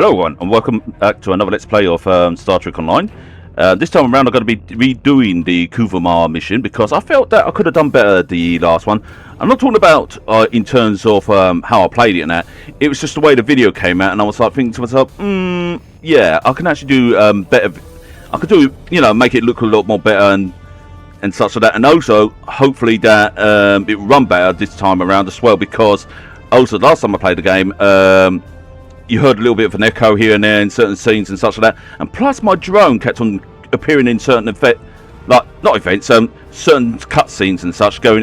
Hello everyone, and welcome back to another Let's Play of Star Trek Online. This time around I'm going to be redoing the Kuvah'Magh mission because I felt that I could have done better the last one. I'm not talking about in terms of how I played it and that. It was just the way the video came out, and I was like thinking to myself, yeah, I can actually do better. I could do, you know, make it look a lot more better and such like that. And also, hopefully that it will run better this time around as well, because also last time I played the game, you heard a little bit of an echo here and there in certain scenes and such like that, and plus my drone kept on appearing in certain certain cutscenes and such, going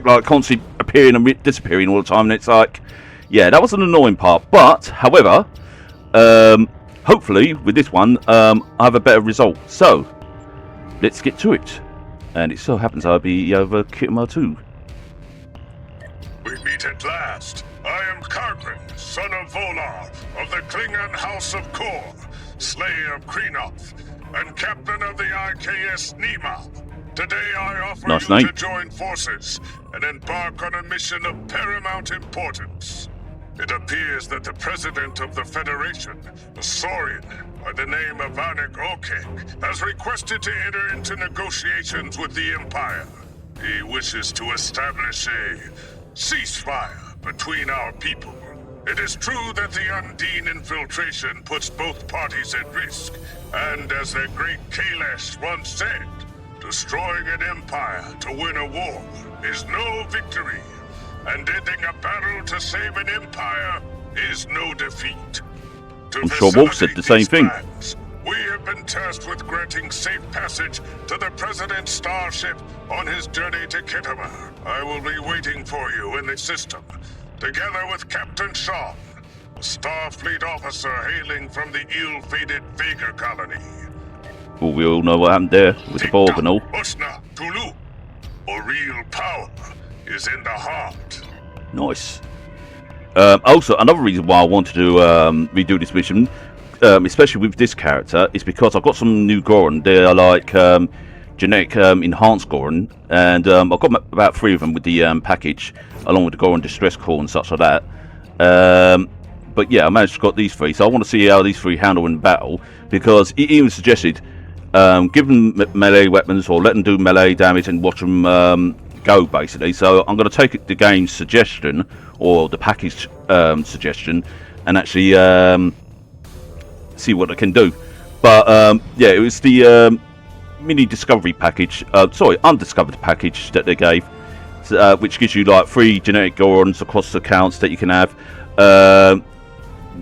like constantly appearing and disappearing all the time, and it's like, yeah, that was an annoying part. But however, hopefully with this one, I have a better result. So let's get to it, and it so happens I'll be over Kuvah'Magh 2. We meet at last. I am Gorn, son of Volar, of the Klingon House of Gorn, slayer of Krenoth, and captain of the IKS Nima. Today I offer you to join forces and embark on a mission of paramount importance. It appears that the president of the Federation, a Saurian by the name of Anik Okeg, has requested to enter into negotiations with the Empire. He wishes to establish a ceasefire between our people. It is true that the Undine infiltration puts both parties at risk, and as the great Kailash once said, destroying an empire to win a war is no victory, and ending a battle to save an empire is no defeat. I'm sure Wolf said the same thing. We have been tasked with granting safe passage to the President's starship on his journey to Kuvah'Magh. I will be waiting for you in the system, together with Captain Sean, a Starfleet officer hailing from the ill-fated Vega colony. Well, we all know what happened there with the Borg and all. Usna, Tulu, or real power is in the heart. Nice. Also, another reason why I wanted to redo this mission, especially with this character, is because I've got some new Gorn. They're like genetic enhanced Gorn, and I've got about 3 of them with the package, along with the Gorn distress call and such like that. But yeah, I managed to got these 3, so I want to see how these 3 handle in battle, because it even suggested give them melee weapons or let them do melee damage and watch them go, basically. So I'm going to take the game's suggestion, or the package suggestion, and actually see what I can do. But yeah, it was the mini discovery package, undiscovered package that they gave, which gives you like 3 genetic Gorns across the accounts that you can have,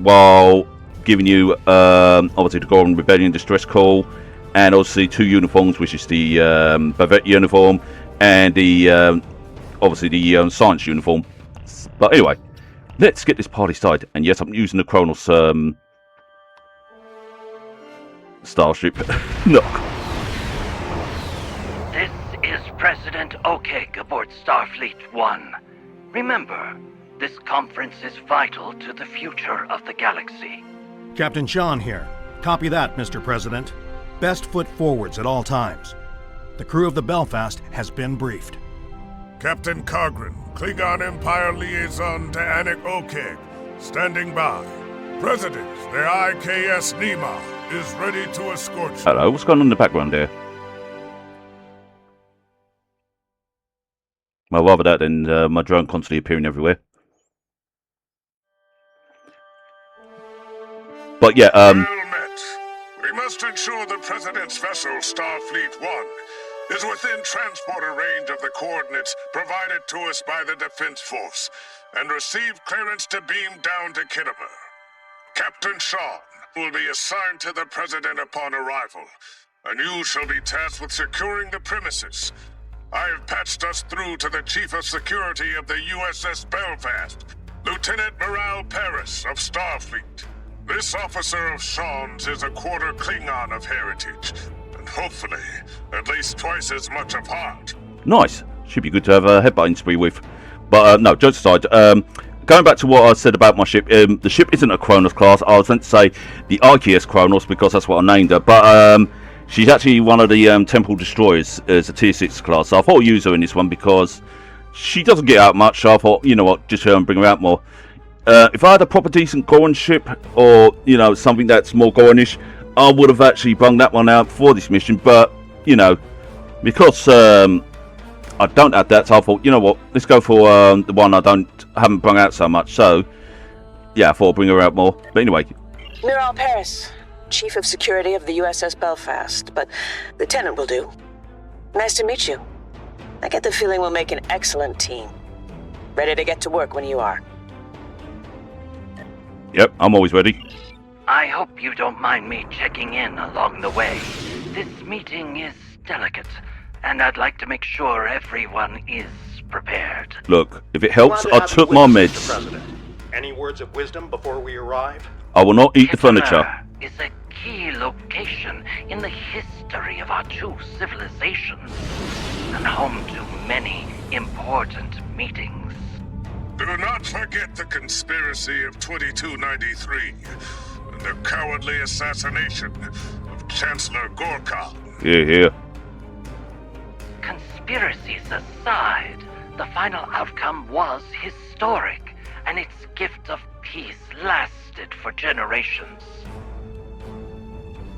while giving you obviously the Gorn Rebellion distress call, and obviously 2 uniforms, which is the Bavette uniform and the obviously the science uniform. But anyway, let's get this party started. And yes, I'm using the Kronos starship. No. This is President Okeg aboard Starfleet 1. Remember, this conference is vital to the future of the galaxy. Captain Sean here. Copy that, Mr. President. Best foot forwards at all times. The crew of the Belfast has been briefed. Captain Gorn, Klingon Empire liaison to Anik Okeg, standing by. President, the IKS Nima is ready to escort you. Hello, what's going on in the background there? Well, rather that than my drone constantly appearing everywhere. But yeah, Well met. We must ensure the President's vessel, Starfleet 1, is within transporter range of the coordinates provided to us by the Defense Force, and receive clearance to beam down to Kuvah'Magh. Captain Sean will be assigned to the President upon arrival, and you shall be tasked with securing the premises. I have patched us through to the Chief of Security of the USS Belfast, Lieutenant Morale Paris of Starfleet. This officer of Sean's is a quarter Klingon of heritage, and hopefully at least twice as much of heart. nice. Should be good to have a headbutting spree with. But no, jokes aside, going back to what I said about my ship, the ship isn't a Kronos class. I was meant to say the IKS Kronos because that's what I named her, but she's actually one of the Temple Destroyers as a tier 6 class. So I thought I'd use her in this one because she doesn't get out much, so I thought, you know what, just bring her out more. If I had a proper decent Gorn ship, or, you know, something that's more Gornish, I would have actually brung that one out for this mission, but, you know, because I don't have that, so I thought, you know what, let's go for the one I haven't brung out so much, so, yeah, I thought I'd bring her out more. But anyway. Miral Paris, Chief of Security of the USS Belfast, but Lieutenant will do. Nice to meet you. I get the feeling we'll make an excellent team. Ready to get to work when you are. Yep, I'm always ready. I hope you don't mind me checking in along the way. This meeting is delicate, and I'd like to make sure everyone is prepared. Look, if it helps, I took my meds. Mr. President. Any words of wisdom before we arrive? I will not eat the furniture. Kuvah'Magh is a key location in the history of our two civilizations, and home to many important meetings. Do not forget the conspiracy of 2293 and the cowardly assassination of Chancellor Gorn. Here. Conspiracies aside, the final outcome was historic, and its gift of peace lasted for generations.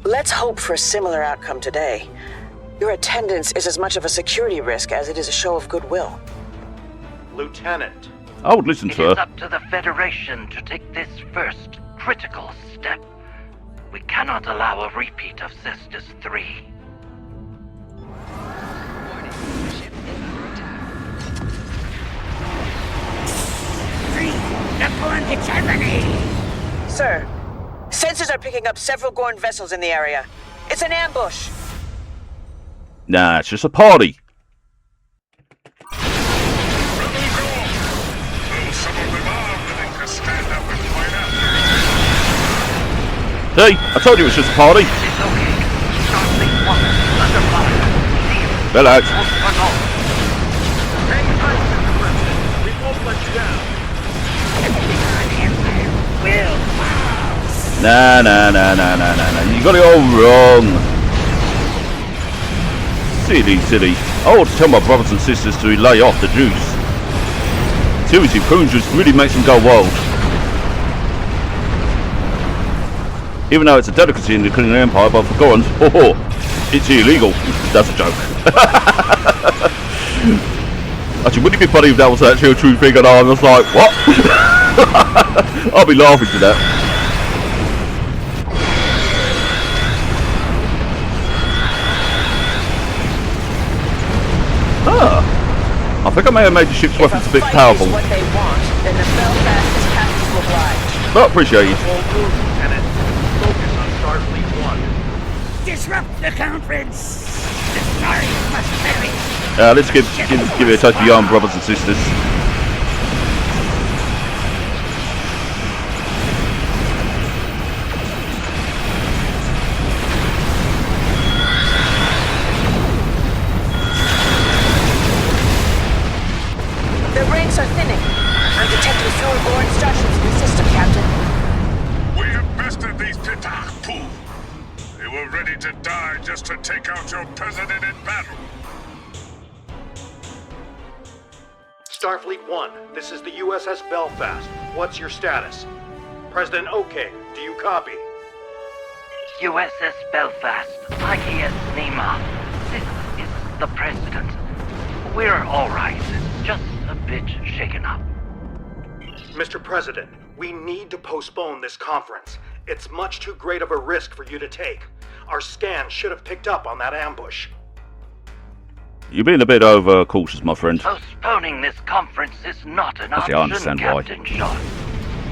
Let's hope for a similar outcome today. Your attendance is as much of a security risk as it is a show of goodwill. Lieutenant. I would listen It to is her. up to the Federation to take this first critical step. We cannot allow a repeat of Cestus 3. Sir, sensors are picking up several Gorn vessels in the area. It's an ambush. Nah, it's just a party. See, I told you it was just a party. It's okay. Starfleet 1 is under fire. Leave. Relax. Hang tight, Mr. President. We won't let you down. Nah. You got it all wrong. Silly. I ought to tell my brothers and sisters to lay off the juice. Seriously, prune juice really makes them go wild. Even though it's a delicacy in the Klingon Empire, but for Gorn, it's illegal. That's a joke. Actually, wouldn't it be funny if that was actually a true thing and I was like, what? I'll be laughing to that. I think I may have made the ship's weapons a bit powerful. If a fight is what they want, then the Belfast is happy to oblige. But appreciate you. Hold move, Lieutenant. Focus on Starfleet 1. Disrupt the conference! The stars must perish! Let's give it a touch of yarn, brothers and sisters. The ranks are thinning. I'm detecting fewer Gorn starships in the system, Captain. We have bested these Pitach-Pu. They were ready to die just to take out your president in battle. Starfleet 1, this is the USS Belfast. What's your status? President OK, do you copy? USS Belfast, IKS Nema. This is the President. We're all right. Just a bit shaken up. Mr. President, we need to postpone this conference. It's much too great of a risk for you to take. Our scan should have picked up on that ambush. You're being a bit overcautious, my friend. Postponing this conference is not an Actually, I option, understand why. Captain Shaw.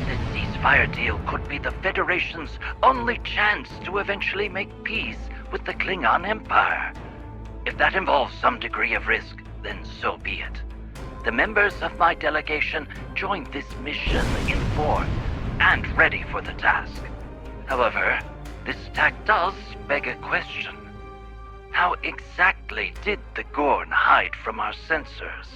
This ceasefire deal could be the Federation's only chance to eventually make peace with the Klingon Empire. If that involves some degree of risk, then so be it. The members of my delegation joined this mission informed and ready for the task. However, this tack does beg a question. How exactly did the Gorn hide from our sensors?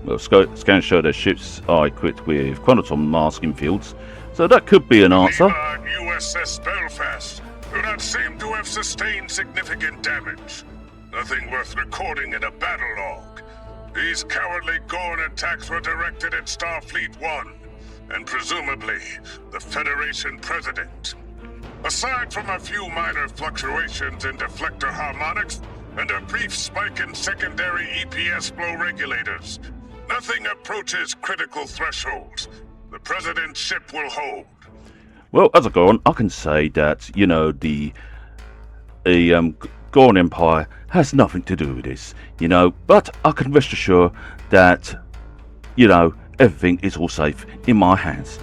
Well, scans show their ships are equipped with chronoton masking fields, so that could be an answer. Nema and USS Belfast do not seem to have sustained significant damage. Nothing worth recording in a battle log. These cowardly Gorn attacks were directed at Starfleet 1. and presumably the Federation President. Aside from a few minor fluctuations in deflector harmonics and a brief spike in secondary EPS flow regulators, nothing approaches critical thresholds. The President's ship will hold. Well, as I go on, I can say that, you know, the Gorn Empire has nothing to do with this, you know, but I can rest assured that, you know, everything is all safe in my hands.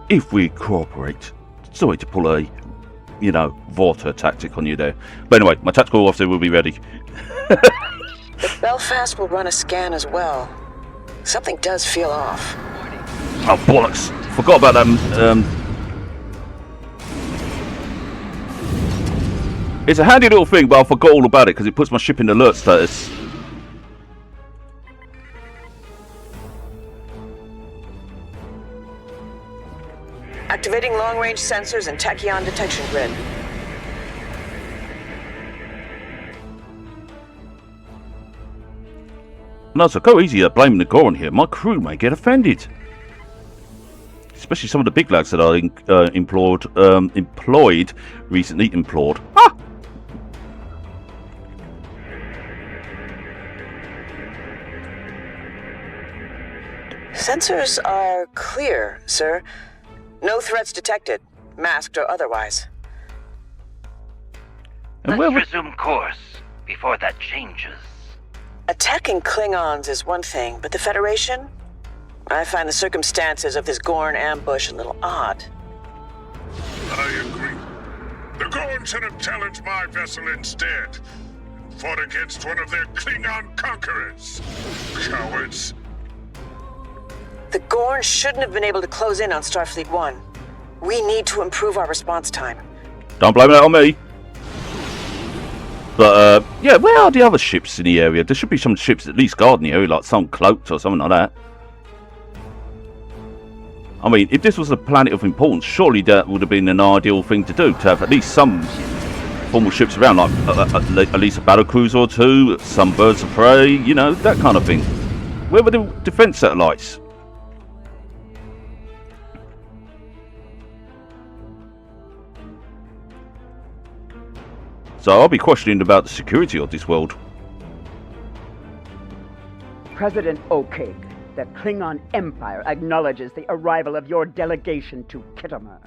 If we cooperate. Sorry to pull a, you know, water tactic on you there. But anyway, my tactical officer will be ready. The Belfast will run a scan as well. Something does feel off. Oh, bollocks. Forgot about that. It's a handy little thing, but I forgot all about it because it puts my ship in alert status. Activating long-range sensors and tachyon detection grid. No, so go easy at blaming the Gorn here. My crew may get offended. Especially some of the big lads that I employed recently. Ah! Sensors are clear, sir. No threats detected, masked or otherwise. And Let's resume course before that changes. Attacking Klingons is one thing, but the Federation? I find the circumstances of this Gorn ambush a little odd. I agree. The Gorn should have challenged my vessel instead. Fought against one of their Klingon conquerors. Cowards. The Gorn shouldn't have been able to close in on Starfleet 1. We need to improve our response time. Don't blame that on me. But, yeah, where are the other ships in the area? There should be some ships at least guarding the area, like some cloaked or something like that. I mean, if this was a planet of importance, surely that would have been an ideal thing to do, to have at least some formal ships around, like at least a battlecruiser or two, some birds of prey, you know, that kind of thing. Where were the defense satellites? So I'll be questioning about the security of this world. President O'Kake, the Klingon Empire acknowledges the arrival of your delegation to Khitomer.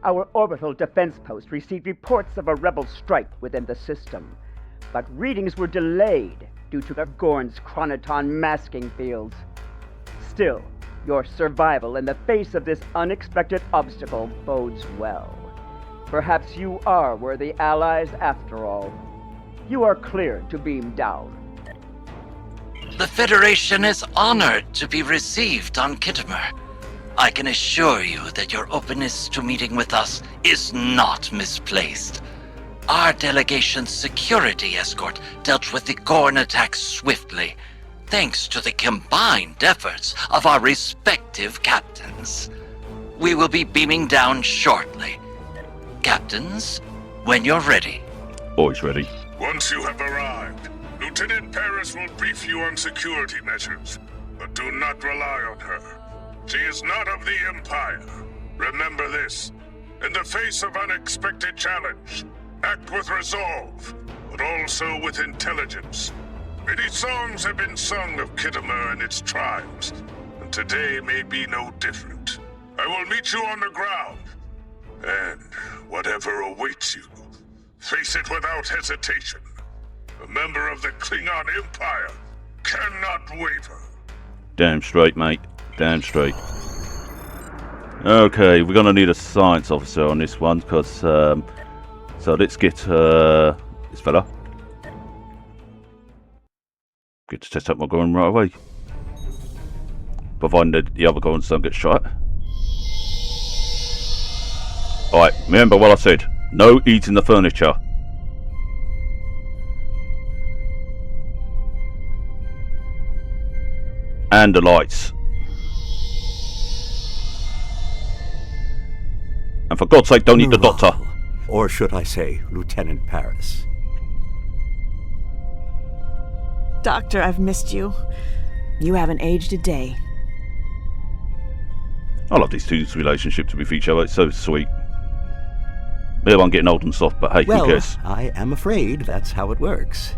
Our orbital defense post received reports of a rebel strike within the system, but readings were delayed due to the Gorn's chronoton masking fields. Still, your survival in the face of this unexpected obstacle bodes well. Perhaps you are worthy allies after all. You are cleared to beam down. The Federation is honored to be received on Khitomer. I can assure you that your openness to meeting with us is not misplaced. Our delegation's security escort dealt with the Gorn attack swiftly, thanks to the combined efforts of our respective captains. We will be beaming down shortly. Captains, when you're ready. Always ready. Once you have arrived, Lieutenant Paris will brief you on security measures, but do not rely on her. She is not of the Empire. Remember this. In the face of unexpected challenge, act with resolve, but also with intelligence. Many songs have been sung of Khitomer and its tribes, and today may be no different. I will meet you on the ground, and whatever awaits you, face it without hesitation. A member of the Klingon Empire cannot waver. Damn straight, mate. Damn straight. Okay, we're gonna need a science officer on this one, because, so let's get, this fella. Get to test out my Gorn right away. Providing that the other Gorns don't get shot. Alright, remember what I said. No eating the furniture. And the lights. And for God's sake, don't eat the doctor. Or should I say, Lieutenant Paris. Doctor, I've missed you. You haven't aged a day. I love these two's relationship to be for each other. It's so sweet. Maybe I'm getting old and soft, but hey, Well, who cares? I am afraid that's how it works.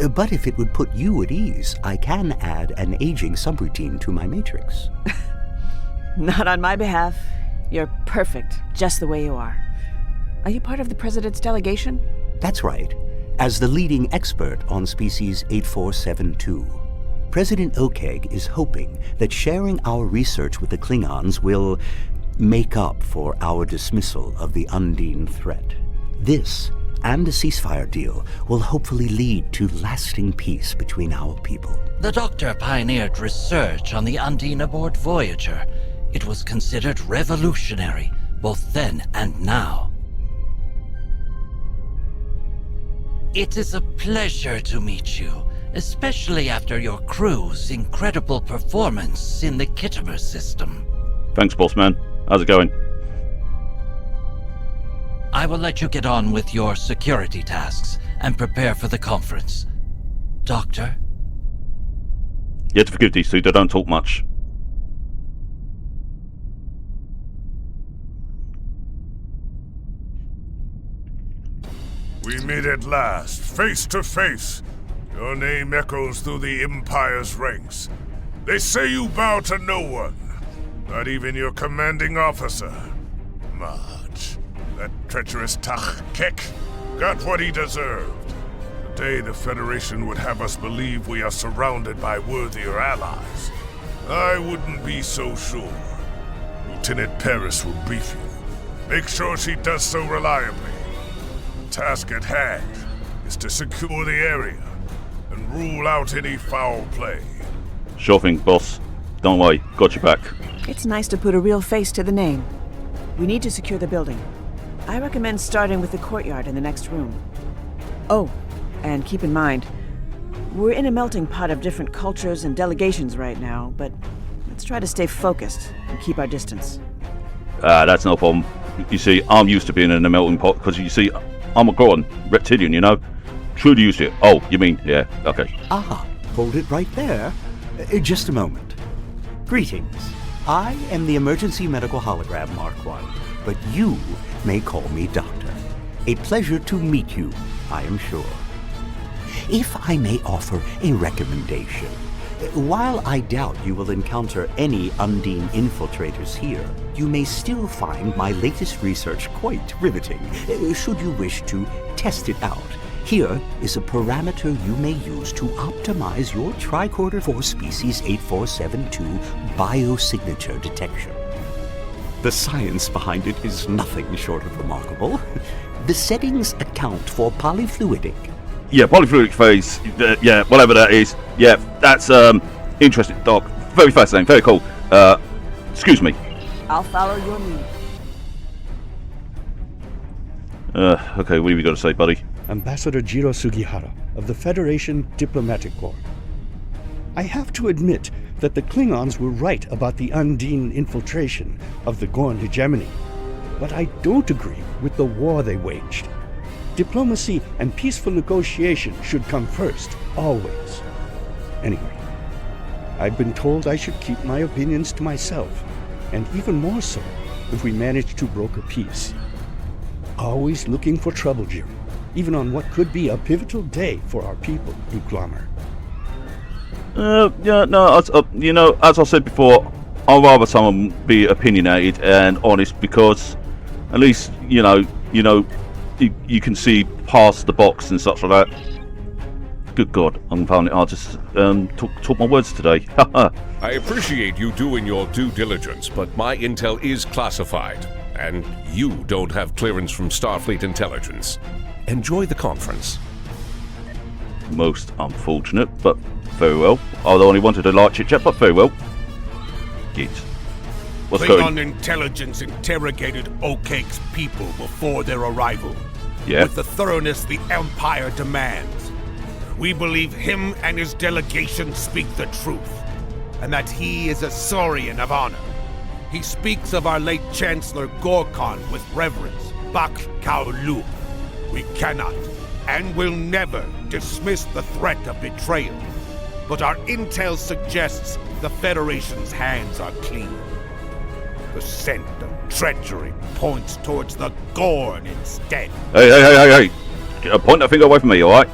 But if it would put you at ease, I can add an aging subroutine to my matrix. Not on my behalf. You're perfect, just the way you are. Are you part of the President's delegation? That's right. As the leading expert on species 8472, President Okeg is hoping that sharing our research with the Klingons will make up for our dismissal of the Undine threat. This and a ceasefire deal will hopefully lead to lasting peace between our people. The Doctor pioneered research on the Undine aboard Voyager. It was considered revolutionary, both then and now. It is a pleasure to meet you, especially after your crew's incredible performance in the Kittimer system. Thanks, boss man. How's it going? I will let you get on with your security tasks and prepare for the conference. Doctor? You have to forgive these two, they don't talk much. We meet at last, face to face. Your name echoes through the Empire's ranks. They say you bow to no one, not even your commanding officer. Marge, that treacherous Tach-Kek got what he deserved. Today the Federation would have us believe we are surrounded by worthier allies. I wouldn't be so sure. Lieutenant Paris will brief you. Make sure she does so reliably. The task at hand is to secure the area and rule out any foul play. Sure thing, boss. Don't worry, got your back. It's nice to put a real face to the name. We need to secure the building. I recommend starting with the courtyard in the next room. Oh, and keep in mind, we're in a melting pot of different cultures and delegations right now, but let's try to stay focused and keep our distance. That's no problem. You see, I'm used to being in a melting pot because you see, I'm a Gorn, reptilian, you know? Truly used to it. Oh, you mean, yeah, okay. Ah, hold it right there. Just a moment. Greetings. I am the emergency medical hologram Mark I, but you may call me Doctor. A pleasure to meet you, I am sure. If I may offer a recommendation, while I doubt you will encounter any Undine infiltrators here, you may still find my latest research quite riveting, should you wish to test it out. Here is a parameter you may use to optimize your tricorder for species 8472 biosignature detection. The science behind it is nothing short of remarkable. The settings account for polyfluidic. Yeah, polyfluidic phase, yeah, whatever that is. Yeah, that's interesting, Doc. Very fascinating, very cool. Excuse me. I'll follow your lead. Okay, what have you got to say, buddy? Ambassador Jiro Sugihara of the Federation Diplomatic Corps. I have to admit that the Klingons were right about the Undine infiltration of the Gorn hegemony, but I don't agree with the war they waged. Diplomacy and peaceful negotiation should come first, always. Anyway, I've been told I should keep my opinions to myself, and even more so if we manage to broker peace. Always looking for trouble, Jiro, even on what could be a pivotal day for our people, Kuvah'Magh. Yeah, no, you know, as I said before, I'd rather someone be opinionated and honest because at least, you can see past the box and such like that. Good God, I'm finding it hard to talk my words today. I appreciate you doing your due diligence, but my intel is classified, and you don't have clearance from Starfleet intelligence. Enjoy the conference. Most unfortunate, but very well. Although I only wanted a light chit-chat, but very well. Git. What's Klingon going? intelligence interrogated Okeg's people before their arrival. Yeah. With the thoroughness the Empire demands. We believe him and his delegation speak the truth, and that he is a Saurian of honor. He speaks of our late Chancellor Gorkon with reverence, Bak Kaulu. We cannot, and will never, dismiss the threat of betrayal. But our intel suggests the Federation's hands are clean. The scent of treachery points towards the Gorn instead. Hey. Point that finger away from me, alright?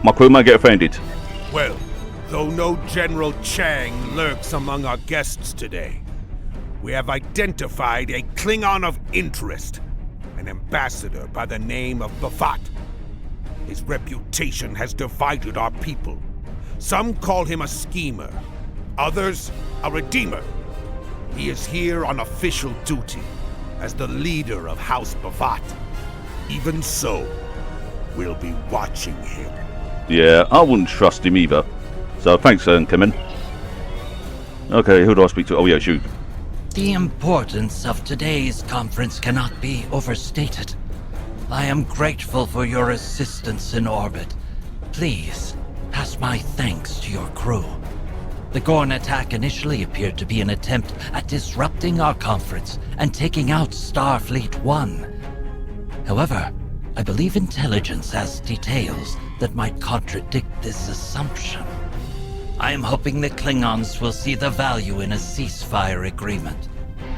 My crew may get offended. Well, though no General Chang lurks among our guests today, we have identified a Klingon of interest, an ambassador by the name of Bafat. His reputation has divided our people. Some call him a schemer, others a redeemer. He is here on official duty as the leader of House Bafat. Even so, we'll be watching him. Yeah, I wouldn't trust him either. So thanks, Kimmin. Okay, who do I speak to? Oh yeah, shoot. The importance of today's conference cannot be overstated. I am grateful for your assistance in orbit. Please, pass my thanks to your crew. The Gorn attack initially appeared to be an attempt at disrupting our conference and taking out Starfleet 1. However, I believe intelligence has details that might contradict this assumption. I am hoping the Klingons will see the value in a ceasefire agreement.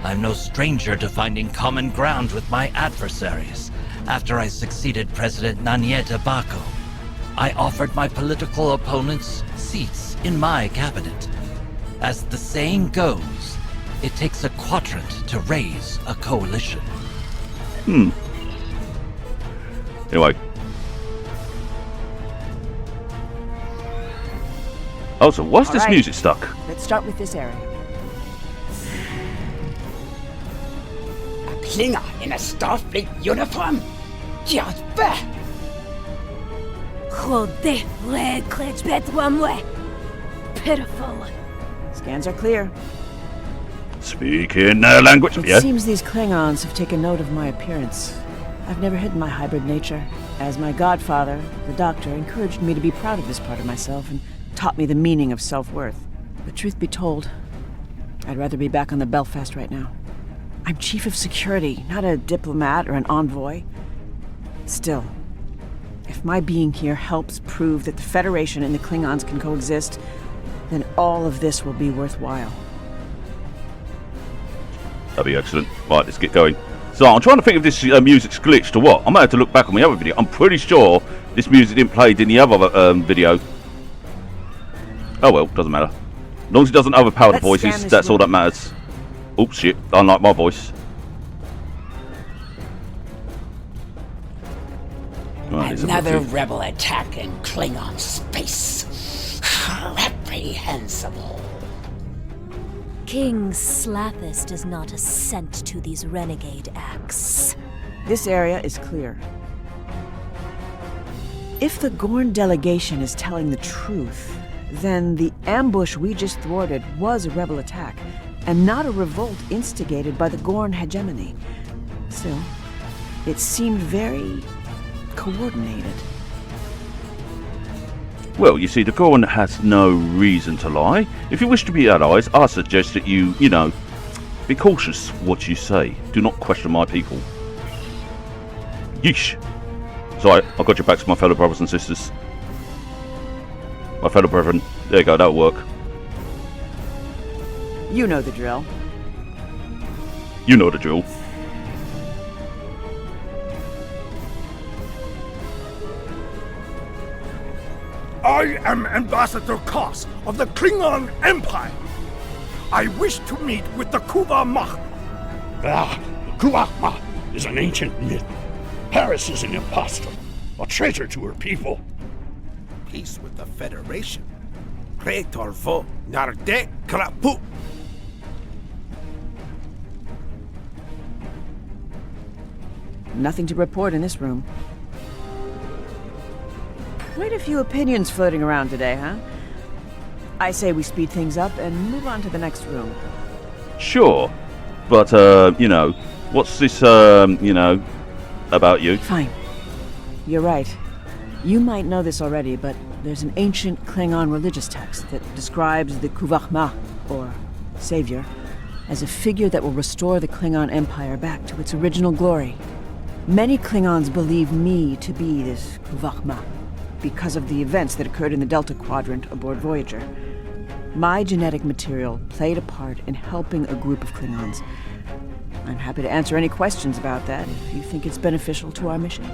I'm no stranger to finding common ground with my adversaries. After I succeeded President Nanyeta Bako, I offered my political opponents seats in my cabinet. As the saying goes, it takes a quadrant to raise a coalition. Anyway. Oh, so why's this music stuck? Let's start with this area. A Klingon in a Starfleet uniform? Just bad. Pitiful. Scans are clear. Speak in their language, It yeah? seems these Klingons have taken note of my appearance. I've never hidden my hybrid nature. As my godfather, the Doctor, encouraged me to be proud of this part of myself and taught me the meaning of self-worth. But truth be told, I'd rather be back on the Belfast right now. I'm chief of security, not a diplomat or an envoy. Still, if my being here helps prove that the Federation and the Klingons can coexist, then all of this will be worthwhile. That'd be excellent. Right, let's get going. So I'm trying to think if this music's glitched or what. I might have to look back on the other video. I'm pretty sure this music didn't play in the other video. Oh well, doesn't matter. As long as it doesn't overpower the voices, that's all that matters. Oops, shit. Unlike my voice. Right, Another rebel attack in Klingon space. Reprehensible. King Slathis does not assent to these renegade acts. This area is clear. If the Gorn delegation is telling the truth, then the ambush we just thwarted was a rebel attack, and not a revolt instigated by the Gorn hegemony. Still, it seemed very coordinated. Well, you see, the Gorn has no reason to lie. If you wish to be allies, I suggest that you know, be cautious what you say. Do not question my people. Yeesh. Sorry, I've got your backs, my fellow brothers and sisters. My fellow brethren. There you go, that'll work. You know the drill. You know the drill. I am Ambassador Koss of the Klingon Empire. I wish to meet with the Kuvah'Magh. Kuvah'Magh is an ancient myth. Paris is an impostor, a traitor to her people. Peace with the Federation. Praetor vo narde krapu. Nothing to report in this room. Quite a few opinions floating around today, huh? I say we speed things up and move on to the next room. Sure. But, you know, what's this, you know, about you? Fine. You're right. You might know this already, but there's an ancient Klingon religious text that describes the Kuvah'Magh, or Savior, as a figure that will restore the Klingon Empire back to its original glory. Many Klingons believe me to be this Kuvah'Magh, because of the events that occurred in the Delta Quadrant aboard Voyager. My genetic material played a part in helping a group of Klingons. I'm happy to answer any questions about that if you think it's beneficial to our mission.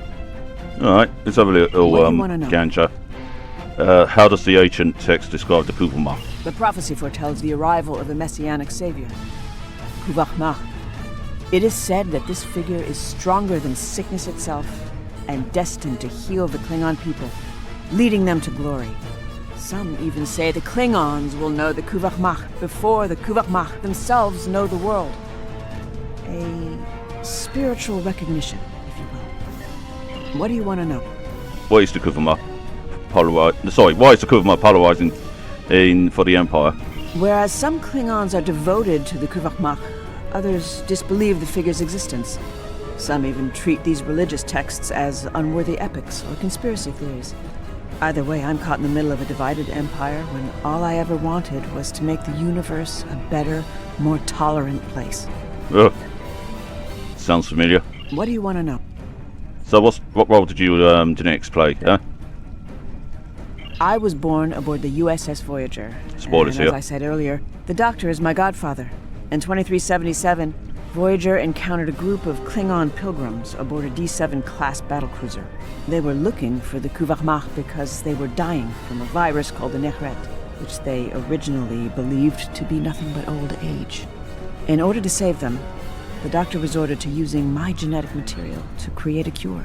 Alright, let's have a little What do you wanna know? ganja. How does the ancient text describe the Kuvah'Magh? The prophecy foretells the arrival of a messianic savior, Kuvah'Magh. It is said that this figure is stronger than sickness itself and destined to heal the Klingon people, leading them to glory. Some even say the Klingons will know the Kuvah'Magh before the Kuvah'Magh themselves know the world. A spiritual recognition, if you will. What do you want to know? Why is the Kuvah'Magh polarizing for the Empire? Whereas some Klingons are devoted to the Kuvah'Magh, others disbelieve the figure's existence. Some even treat these religious texts as unworthy epics or conspiracy theories. Either way, I'm caught in the middle of a divided empire when all I ever wanted was to make the universe a better, more tolerant place. Ugh. Sounds familiar. What do you want to know? So what role did you genetics play, huh? I was born aboard the USS Voyager. Spoilers and here. as I said earlier, the Doctor is my godfather. In 2377, Voyager encountered a group of Klingon pilgrims aboard a D7 class battlecruiser. They were looking for the Kuvah'Magh because they were dying from a virus called the Nehret, which they originally believed to be nothing but old age. In order to save them, the Doctor resorted to using my genetic material to create a cure.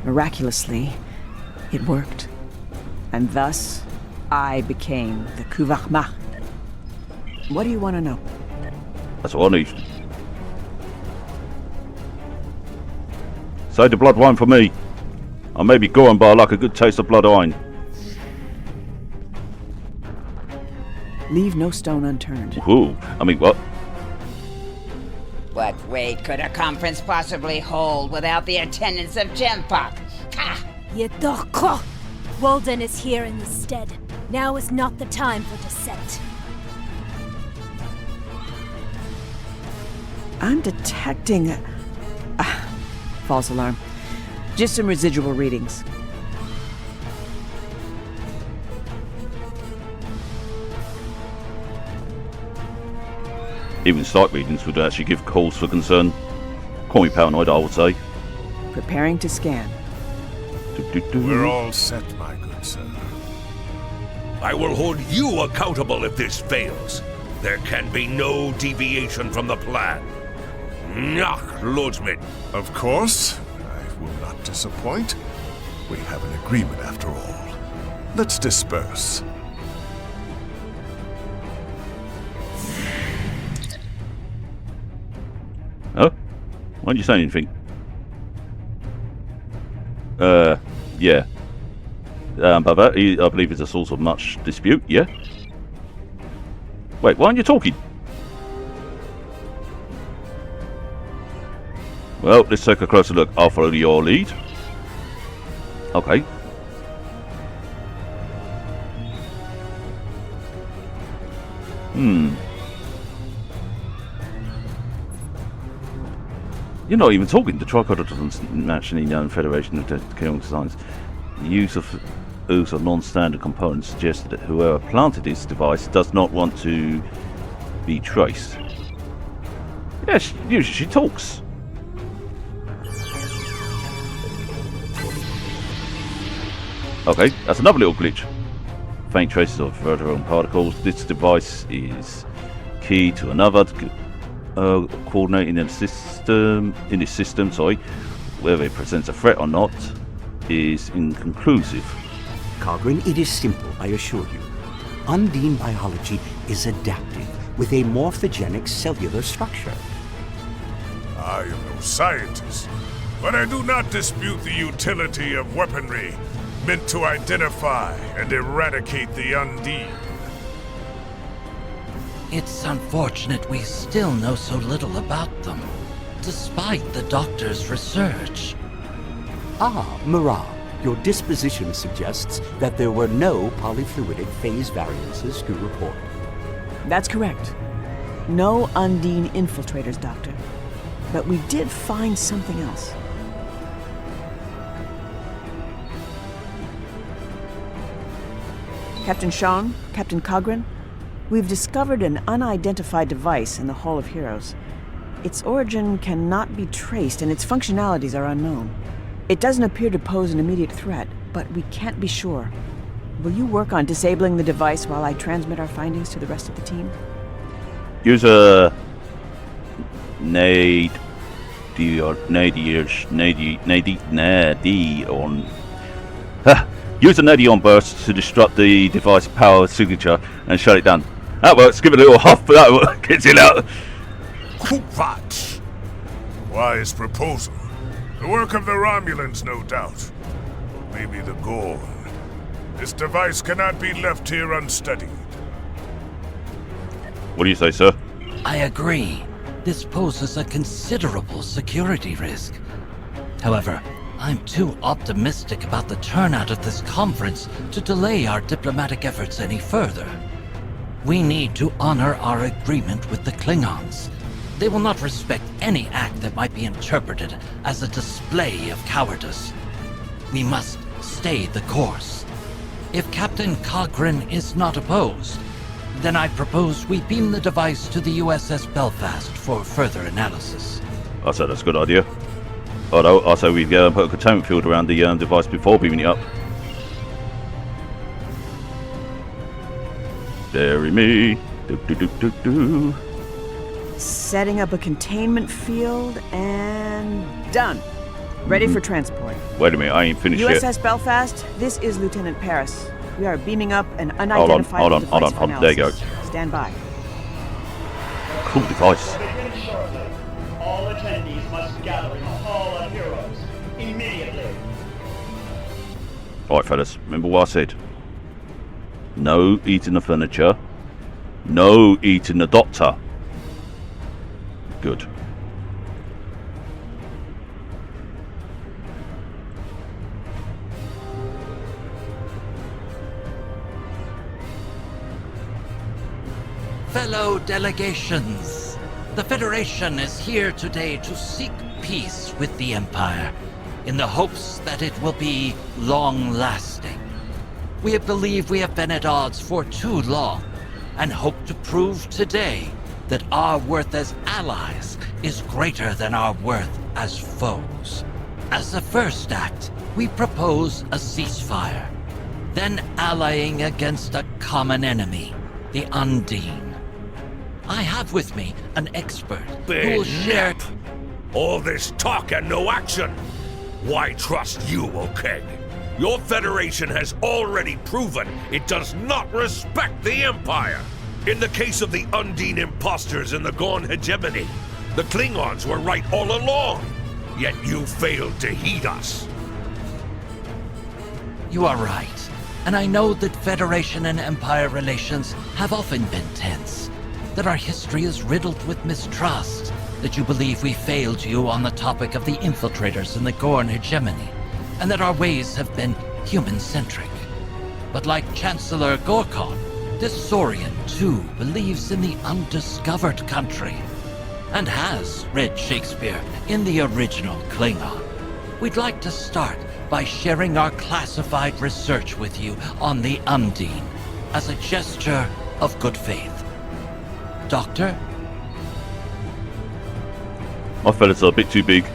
Miraculously, it worked. And thus, I became the Kuvah'Magh. What do you want to know? That's what I need. Save the blood wine for me. I may be Gorn, but I like a good taste of blood wine. Leave no stone unturned. Ooh, I mean, what? What weight could a conference possibly hold without the attendance of Jempok? Ha! Yedoko! Walden is here in his stead. Now is not the time for dissent. I'm detecting... false alarm. Just some residual readings. Even sight readings would actually give cause for concern. Call me paranoid, I would say. Preparing to scan. We're all set, my good sir. I will hold you accountable if this fails. There can be no deviation from the plan. Nyach, Lordsman. Of course, I will not disappoint. We have an agreement after all. Let's disperse. Oh? Why didn't you say anything? Yeah. But that, I believe, is a source of much dispute, yeah? Wait, why aren't you talking? Well, let's take a closer look. I'll follow your lead. Okay. You're not even talking. The tricorder doesn't match any known Federation of Klingon designs. The use of non-standard components suggests that whoever planted this device does not want to be traced. Yeah, she talks. Okay, that's another little glitch. Faint traces of vertical particles. This device is key to another coordinating in this system. Whether it presents a threat or not is inconclusive. Cogran, it is simple, I assure you. Undine biology is adaptive with a morphogenic cellular structure. I am no scientist, but I do not dispute the utility of weaponry meant to identify and eradicate the Undine. It's unfortunate we still know so little about them, despite the Doctor's research. Ah, Mirah, your disposition suggests that there were no polyfluidic phase variances to report. That's correct. No Undine infiltrators, Doctor. But we did find something else. Captain Sean, Captain Cogran, We've discovered an unidentified device in the Hall of Heroes. Its origin cannot be traced and its functionalities are unknown. It doesn't appear to pose an immediate threat, but we can't be sure. Will you work on disabling the device while I transmit our findings to the rest of the team? Use a Nade on. Use a Nadion burst to disrupt the device power signature and shut it down. That works. Give it a little huff, but that gets it out. Kuvah'Magh. Wise proposal. The work of the Romulans, no doubt. Maybe the Gorn. This device cannot be left here unstudied. What do you say, sir? I agree. This poses a considerable security risk. However, I'm too optimistic about the turnout of this conference to delay our diplomatic efforts any further. We need to honor our agreement with the Klingons. They will not respect any act that might be interpreted as a display of cowardice. We must stay the course. If Captain Coghren is not opposed, then I propose we beam the device to the USS Belfast for further analysis. I said that's a good idea. Although, I say we put a containment field around the device before beaming it up. Bury me. Do. Setting up a containment field and done. Ready for transport. Wait a minute, I ain't finished yet. USS Belfast, this is Lieutenant Paris. We are beaming up an unidentified device for analysis. There you go. Stand by. Cool device. All attendees must gather in the Hall of Heroes immediately. Alright, fellas, remember what I said? No eating the furniture. No eating the doctor. Good. Fellow delegations, the Federation is here today to seek peace with the Empire, in the hopes that it will be long-lasting. We believe we have been at odds for too long, and hope to prove today that our worth as allies is greater than our worth as foes. As a first act, we propose a ceasefire, then allying against a common enemy, the Undine. I have with me an expert who will share... All this talk and no action! Why trust you, Okeg? Your Federation has already proven it does not respect the Empire! In the case of the Undine imposters in the Gorn hegemony, the Klingons were right all along, yet you failed to heed us. You are right, and I know that Federation and Empire relations have often been tense, that our history is riddled with mistrust, that you believe we failed you on the topic of the infiltrators in the Gorn hegemony, and that our ways have been human-centric. But like Chancellor Gorkon, this Saurian too believes in the undiscovered country, and has read Shakespeare in the original Klingon. We'd like to start by sharing our classified research with you on the Undine, as a gesture of good faith. Doctor? My fellas are a bit too big.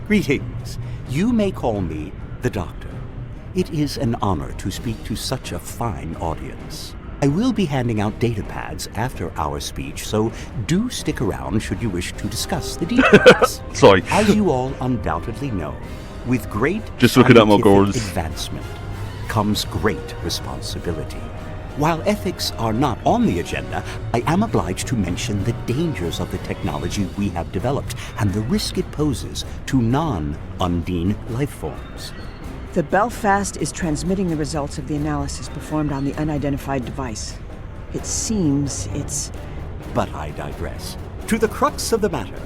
Greetings. You may call me the Doctor. It is an honor to speak to such a fine audience. I will be handing out data pads after our speech, so do stick around should you wish to discuss the details. Sorry. As you all undoubtedly know, with great just looking at my scientific advancement comes great responsibility. While ethics are not on the agenda, I am obliged to mention the dangers of the technology we have developed and the risk it poses to non-Undine life forms. The Belfast is transmitting the results of the analysis performed on the unidentified device. It seems it's... But I digress. To the crux of the matter,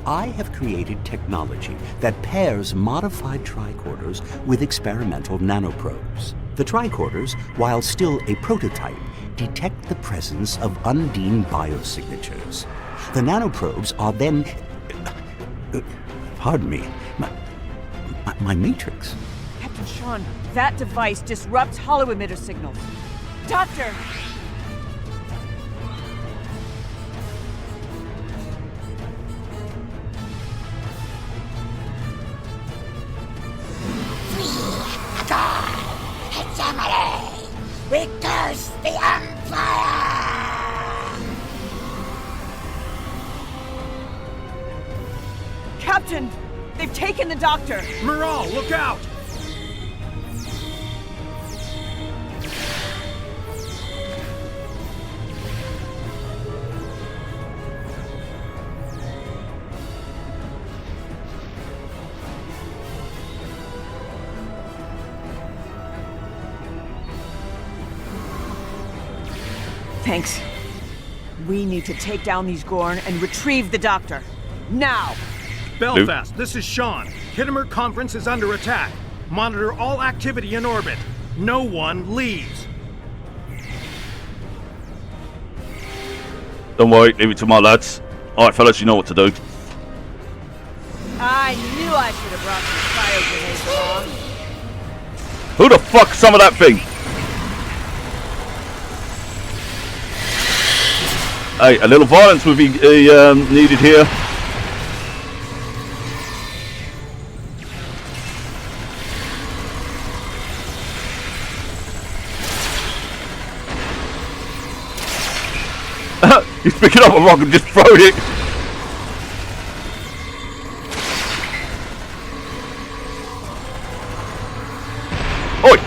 I have created technology that pairs modified tricorders with experimental nanoprobes. The tricorders, while still a prototype, detect the presence of Undine biosignatures. The nanoprobes are then... pardon me, my matrix. Captain Sean, that device disrupts hollow emitter signals. Doctor! Hegemony! We curse the Empire! Captain! They've taken the doctor! Miral, look out! Thanks. We need to take down these Gorn and retrieve the doctor. Now! Belfast, this is Sean. Kittimer Conference is under attack. Monitor all activity in orbit. No one leaves. Don't worry, leave it to my lads. Alright, fellas, you know what to do. I knew I should have brought some fire grenades along. Who the fuck's some of that thing? Hey, a little violence would be needed here. He's picking up a rock and just throwing it. Oi!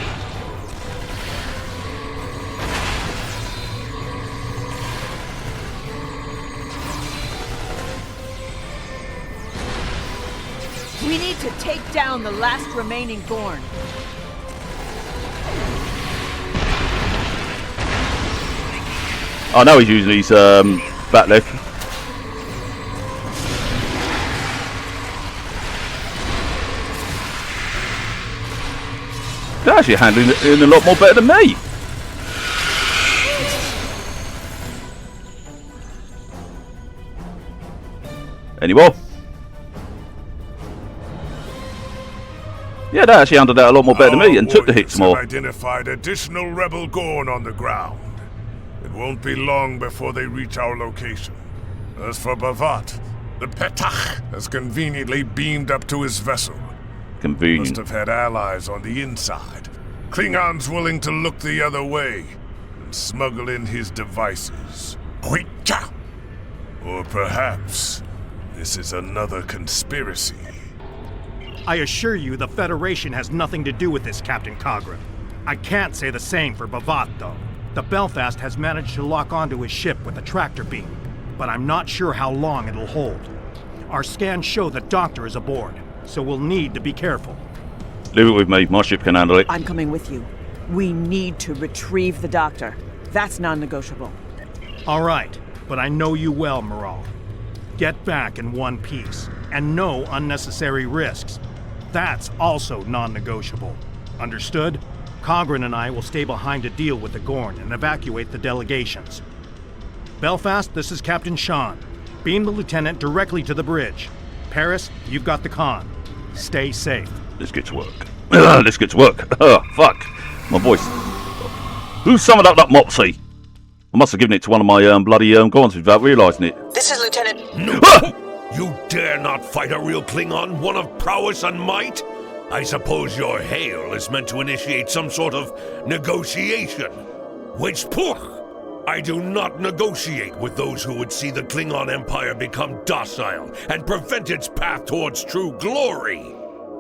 We need to take down the last remaining Gorn. I know he's using his back left. They're actually handling it in a lot more better than me. Any more? Yeah, they actually handled that a lot more better than me and took the hits more. Identified additional rebel Gorn on the ground. It won't be long before they reach our location. As for Bavat, the Petach has conveniently beamed up to his vessel. Convenient. Must have had allies on the inside. Klingons willing to look the other way and smuggle in his devices. Huicha! Or perhaps this is another conspiracy. I assure you the Federation has nothing to do with this, Captain Cogran. I can't say the same for Bavat, though. The Belfast has managed to lock onto his ship with a tractor beam, but I'm not sure how long it'll hold. Our scans show the Doctor is aboard, so we'll need to be careful. Leave it with me. My ship can handle it. I'm coming with you. We need to retrieve the Doctor. That's non-negotiable. All right, but I know you well, Miral. Get back in one piece, and no unnecessary risks. That's also non-negotiable. Understood? Cogran and I will stay behind to deal with the Gorn and evacuate the delegations. Belfast, this is Captain Sean. Beam the lieutenant directly to the bridge. Paris, you've got the con. Stay safe. Let's get to work. Let's get to work. Oh, fuck. My voice. Who summoned up that Mopsy? I must have given it to one of my bloody Gorns without realising it. This is Lieutenant... No! You dare not fight a real Klingon, one of prowess and might? I suppose your hail is meant to initiate some sort of negotiation. Which, I do not negotiate with those who would see the Klingon Empire become docile and prevent its path towards true glory.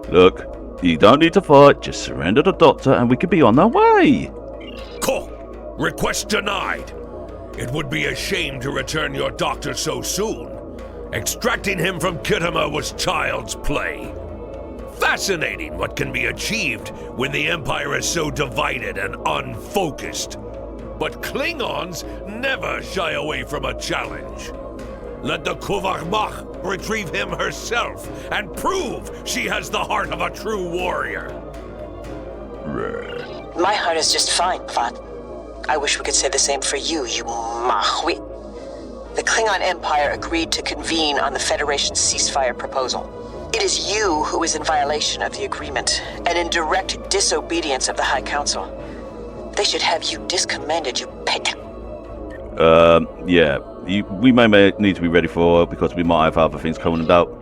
Look, you don't need to fight, just surrender the Doctor and we could be on our way. Request denied. It would be a shame to return your Doctor so soon. Extracting him from Kittimer was child's play. Fascinating what can be achieved when the Empire is so divided and unfocused. But Klingons never shy away from a challenge. Let the Kuvah'Magh retrieve him herself and prove she has the heart of a true warrior. My heart is just fine, Vat. I wish we could say the same for you, you Mahwi. The Klingon Empire agreed to convene on the Federation's ceasefire proposal. It is you who is in violation of the agreement, and in direct disobedience of the High Council. They should have you discommended, you pig. Yeah. We may need to be ready for it because we might have other things coming about.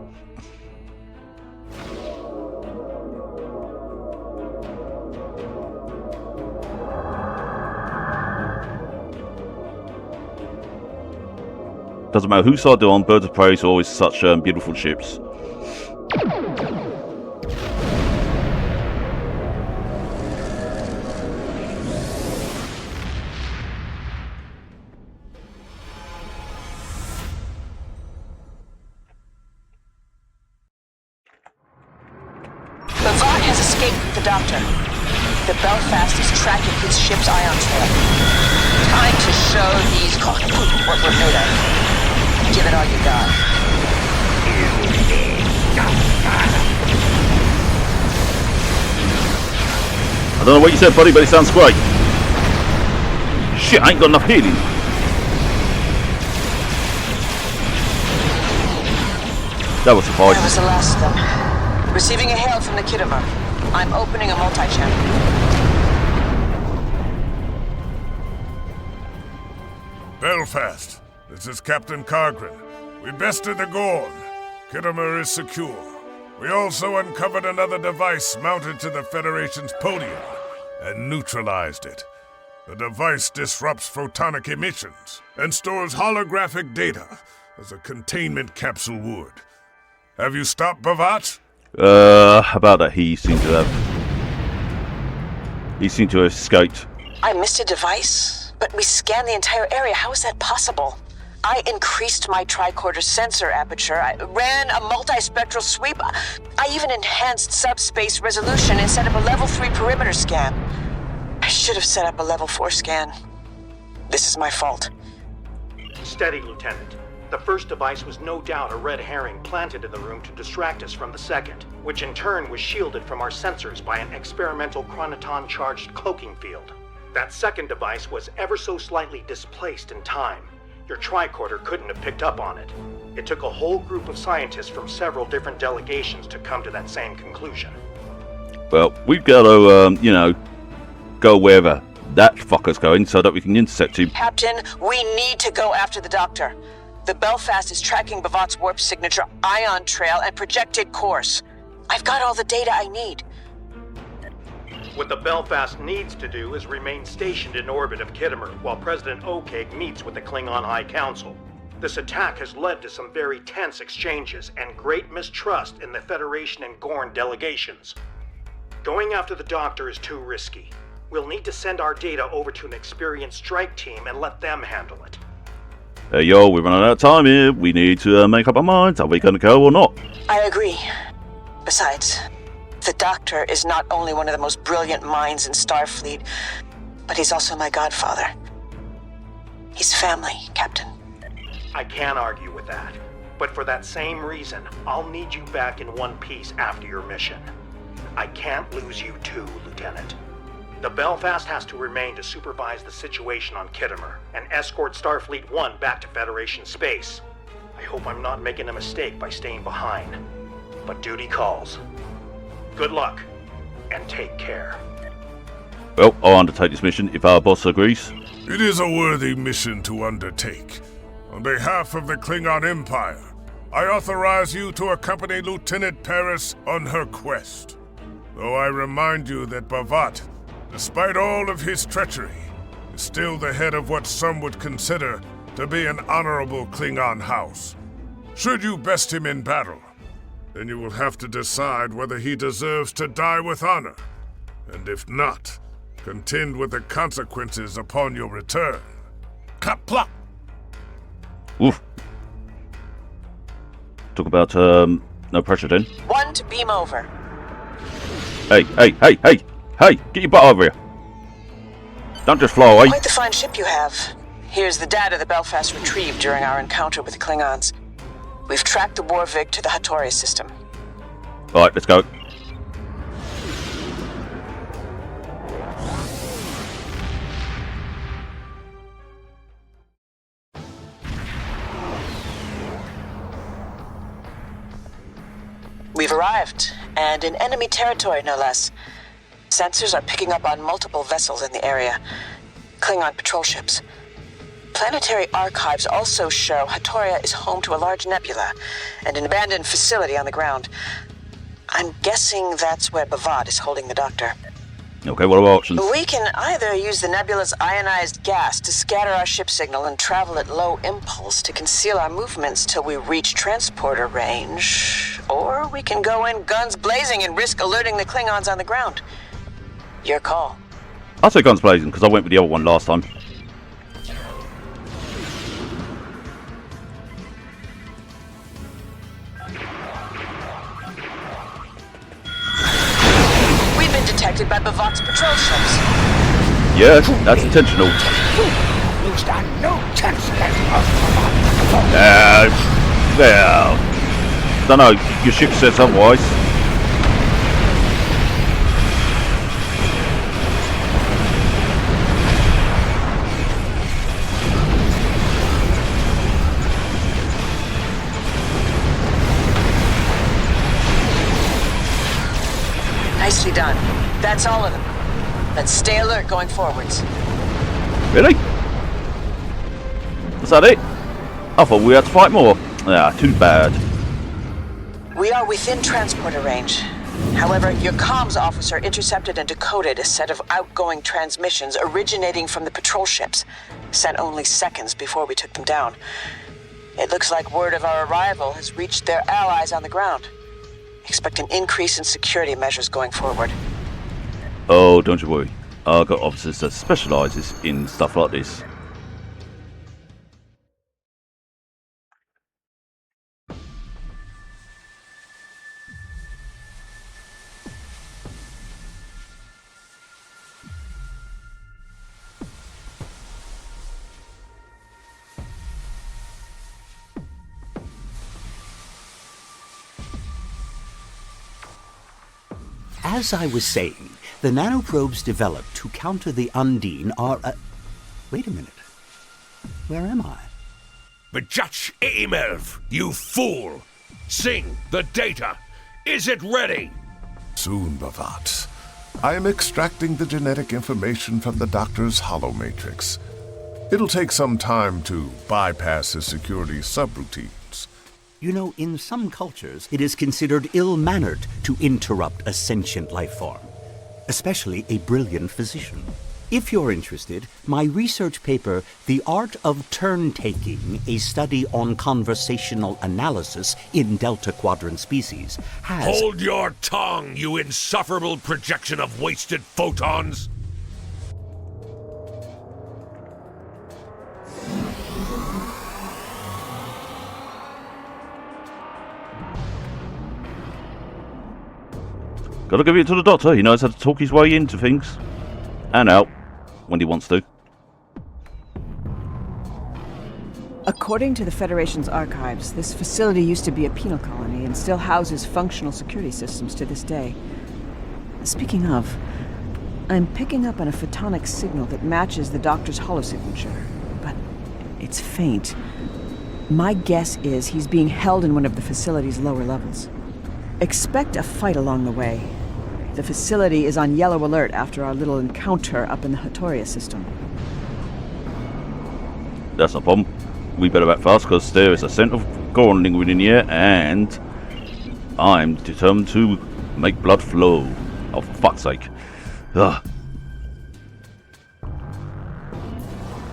Doesn't matter whose side they're on, birds of prey are always such beautiful ships. Kuvah has escaped with the Doctor. The Belfast is tracking his ship's ion trail. Time to show these what we're made of. Give it all you got. I don't know what you said, buddy, but it sounds great. Shit, I ain't got enough healing. That was surprising. That was the last of them. Receiving a hail from the Khitomer. I'm opening a multi-channel. Belfast, this is Captain Kargren. We bested the Gorn. Khitomer is secure. We also uncovered another device mounted to the Federation's podium and neutralized it. The device disrupts photonic emissions and stores holographic data as a containment capsule would. Have you stopped Bavat? About that he seemed to have escaped. I missed a device, but we scanned the entire area. How is that possible? I increased my tricorder sensor aperture. I ran a multispectral sweep. I even enhanced subspace resolution and set up a level 3 perimeter scan. I should have set up a level 4 scan. This is my fault. Steady, Lieutenant. The first device was no doubt a red herring planted in the room to distract us from the second, which in turn was shielded from our sensors by an experimental chronoton-charged cloaking field. That second device was ever so slightly displaced in time. Your tricorder couldn't have picked up on it. It took a whole group of scientists from several different delegations to come to that same conclusion. Well, we've got to, go wherever that fucker's going so that we can intercept him. Captain, we need to go after the Doctor. The Belfast is tracking Bavat's warp signature, ion trail, and projected course. I've got all the data I need. What the Belfast needs to do is remain stationed in orbit of Khitomer while President Okeg meets with the Klingon High Council. This attack has led to some very tense exchanges and great mistrust in the Federation and Gorn delegations. Going after the Doctor is too risky. We'll need to send our data over to an experienced strike team and let them handle it. Hey yo, we're running out of time here. We need to make up our minds. Are we going to go or not? I agree. Besides, the Doctor is not only one of the most brilliant minds in Starfleet, but he's also my godfather. He's family, Captain. I can't argue with that. But for that same reason, I'll need you back in one piece after your mission. I can't lose you too, Lieutenant. The Belfast has to remain to supervise the situation on Khitomer and escort Starfleet 1 back to Federation space. I hope I'm not making a mistake by staying behind. But duty calls. Good luck, and take care. Well, I'll undertake this mission if our boss agrees. It is a worthy mission to undertake. On behalf of the Klingon Empire, I authorize you to accompany Lieutenant Paris on her quest. Though I remind you that Bavat, despite all of his treachery, is still the head of what some would consider to be an honorable Klingon house. Should you best him in battle, then you will have to decide whether he deserves to die with honor, and if not, contend with the consequences upon your return. Kapla! Oof. Talk about, no pressure then. 1 to beam over. Hey, get your butt over here. Don't just fly away. Quite the fine ship you have. Here's the data the Belfast retrieved during our encounter with the Klingons. We've tracked the Warvig to the Hattori system. Alright, let's go. We've arrived, and in enemy territory no less. Sensors are picking up on multiple vessels in the area. Klingon patrol ships. Planetary archives also show Hatoria is home to a large nebula and an abandoned facility on the ground. I'm guessing that's where Bavad is holding the doctor. Okay, what are our options? We can either use the nebula's ionized gas to scatter our ship signal and travel at low impulse to conceal our movements till we reach transporter range, or we can go in guns blazing and risk alerting the Klingons on the ground. Your call. I'll say guns blazing, because I went with the other one last time. We've been detected by Bavok's patrol ships. Yeah, that's intentional. Well, don't know, your ship says otherwise. Nicely done. That's all of them. Let's stay alert going forwards. Really? Is that it? I thought we had to fight more. Ah, too bad. We are within transporter range. However, your comms officer intercepted and decoded a set of outgoing transmissions originating from the patrol ships, sent only seconds before we took them down. It looks like word of our arrival has reached their allies on the ground. Expect an increase in security measures going forward. Oh, don't you worry. I've got officers that specialises in stuff like this. As I was saying, the nanoprobes developed to counter the Undine are Wait a minute. Where am I? Bajach Emelv, you fool! Sing, the data! Is it ready? Soon, Bavat. I am extracting the genetic information from the doctor's holomatrix. It'll take some time to bypass his security subroutines. You know, in some cultures, it is considered ill-mannered to interrupt a sentient life form, especially a brilliant physician. If you're interested, my research paper, The Art of Turn-Taking, a study on conversational analysis in Delta Quadrant species, has... Hold your tongue, you insufferable projection of wasted photons! Gotta give it to the doctor. He knows how to talk his way into things. And out. When he wants to. According to the Federation's archives, this facility used to be a penal colony and still houses functional security systems to this day. Speaking of, I'm picking up on a photonic signal that matches the doctor's holosignature, but it's faint. My guess is he's being held in one of the facility's lower levels. Expect a fight along the way. The facility is on yellow alert after our little encounter up in the Hatoria system. That's no problem. We better act fast because there is a scent of Gorn lingering in here and I'm determined to make blood flow. Oh, for fuck's sake. Ugh.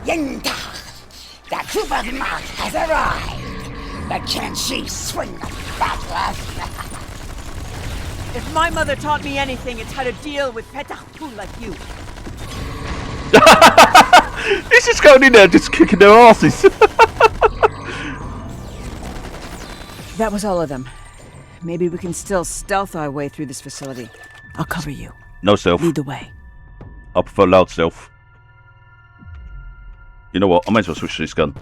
Yintach! The Kuvah'Magh has arrived! The Kenshi swing of battle! If my mother taught me anything, it's how to deal with petahtu like you. He's just going in there just kicking their asses. That was all of them. Maybe we can still stealth our way through this facility. I'll cover you. No stealth. Lead the way. I prefer loud stealth. You know what? I might as well switch to this gun.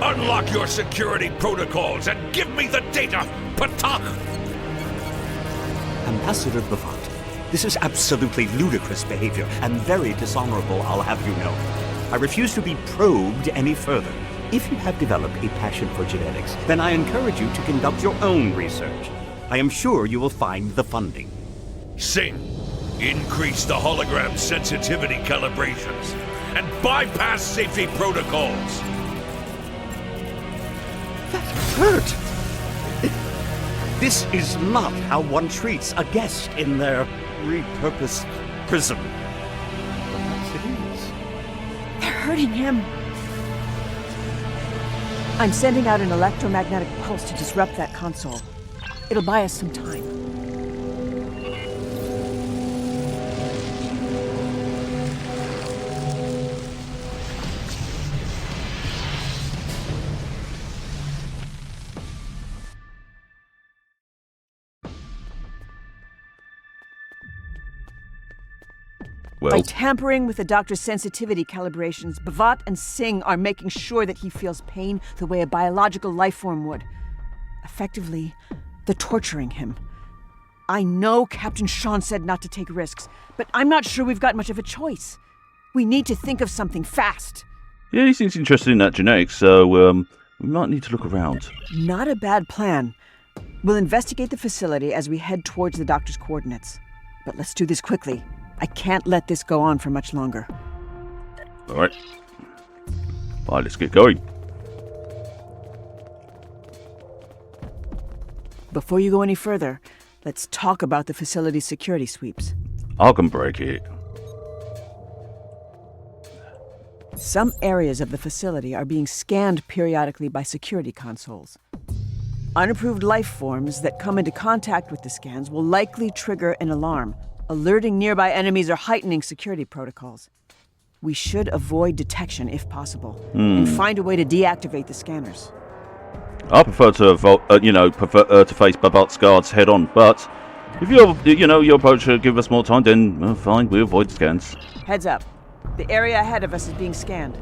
Unlock your security protocols and give me the data, Patach! Ambassador Bavad, this is absolutely ludicrous behavior and very dishonorable, I'll have you know. I refuse to be probed any further. If you have developed a passion for genetics, then I encourage you to conduct your own research. I am sure you will find the funding. Sing, increase the hologram sensitivity calibrations and bypass safety protocols. That hurt! This is not how one treats a guest in their repurposed prison. Perhaps it is. They're hurting him. I'm sending out an electromagnetic pulse to disrupt that console. It'll buy us some time. Well, by tampering with the doctor's sensitivity calibrations, Bhavat and Singh are making sure that he feels pain the way a biological life form would. Effectively, they're torturing him. I know Captain Sean said not to take risks, but I'm not sure we've got much of a choice. We need to think of something fast. Yeah, he seems interested in that genetics, so we might need to look around. Not a bad plan. We'll investigate the facility as we head towards the doctor's coordinates. But let's do this quickly. I can't let this go on for much longer. All right. Well, let's get going. Before you go any further, let's talk about the facility's security sweeps. I can break it. Some areas of the facility are being scanned periodically by security consoles. Unapproved life forms that come into contact with the scans will likely trigger an alarm, alerting nearby enemies or heightening security protocols. We should avoid detection if possible, and find a way to deactivate the scanners. I prefer to, to face Bhavat's guards head on, but if your approach to give us more time, then fine, we avoid scans. Heads up. The area ahead of us is being scanned.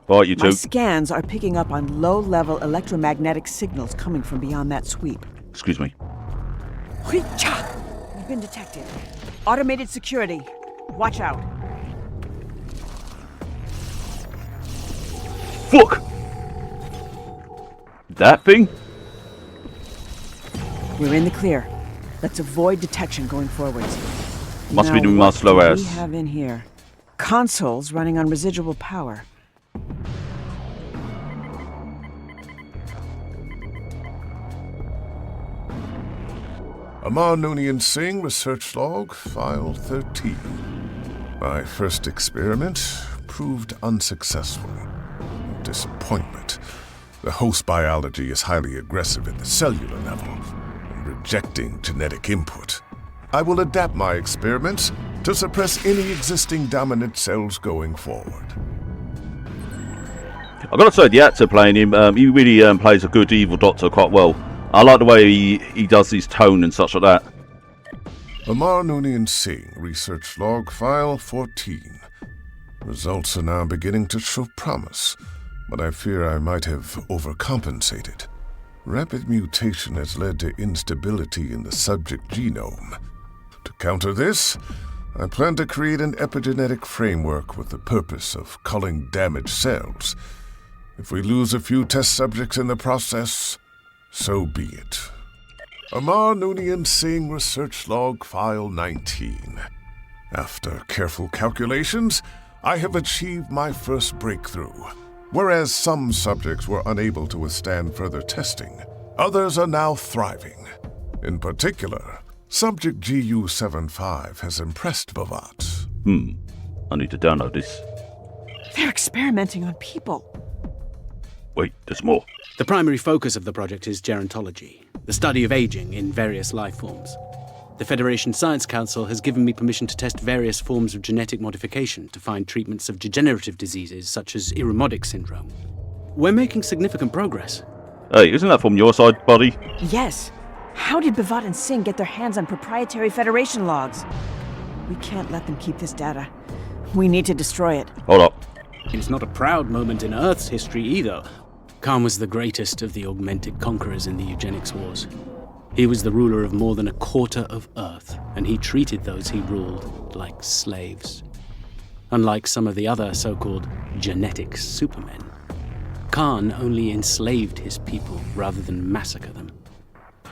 Right, you two. My scans are picking up on low-level electromagnetic signals coming from beyond that sweep. Excuse me. Hoi-cha! We've been detected. Automated security. Watch out. Fuck! That thing? We're in the clear. Let's avoid detection going forwards. Must be Now, doing my what slow do ass. we have in here? Consoles running on residual power. Amar Noonien Singh, Research Log, File 13. My first experiment proved unsuccessful. Disappointment. The host biology is highly aggressive at the cellular level, rejecting genetic input. I will adapt my experiments to suppress any existing dominant cells going forward. I've got to say, the actor playing him, he really plays a good evil doctor quite well. I like the way he does his tone and such like that. Amar Noonien Singh, Research Log, File 14. Results are now beginning to show promise, but I fear I might have overcompensated. Rapid mutation has led to instability in the subject genome. To counter this, I plan to create an epigenetic framework with the purpose of culling damaged cells. If we lose a few test subjects in the process, so be it. Amar Noonien Singh, Research Log, File 19. After careful calculations, I have achieved my first breakthrough. Whereas some subjects were unable to withstand further testing, others are now thriving. In particular, Subject GU-75 has impressed Bhavat. I need to download this. They're experimenting on people. Wait, there's more. The primary focus of the project is gerontology, the study of aging in various life forms. The Federation Science Council has given me permission to test various forms of genetic modification to find treatments of degenerative diseases such as Irumodic syndrome. We're making significant progress. Hey, isn't that from your side, buddy? Yes. How did Bhavat and Singh get their hands on proprietary Federation logs? We can't let them keep this data. We need to destroy it. Hold up. It's not a proud moment in Earth's history either. Khan was the greatest of the augmented conquerors in the eugenics wars. He was the ruler of more than a quarter of Earth, and he treated those he ruled like slaves. Unlike some of the other so-called genetic supermen, Khan only enslaved his people rather than massacre them.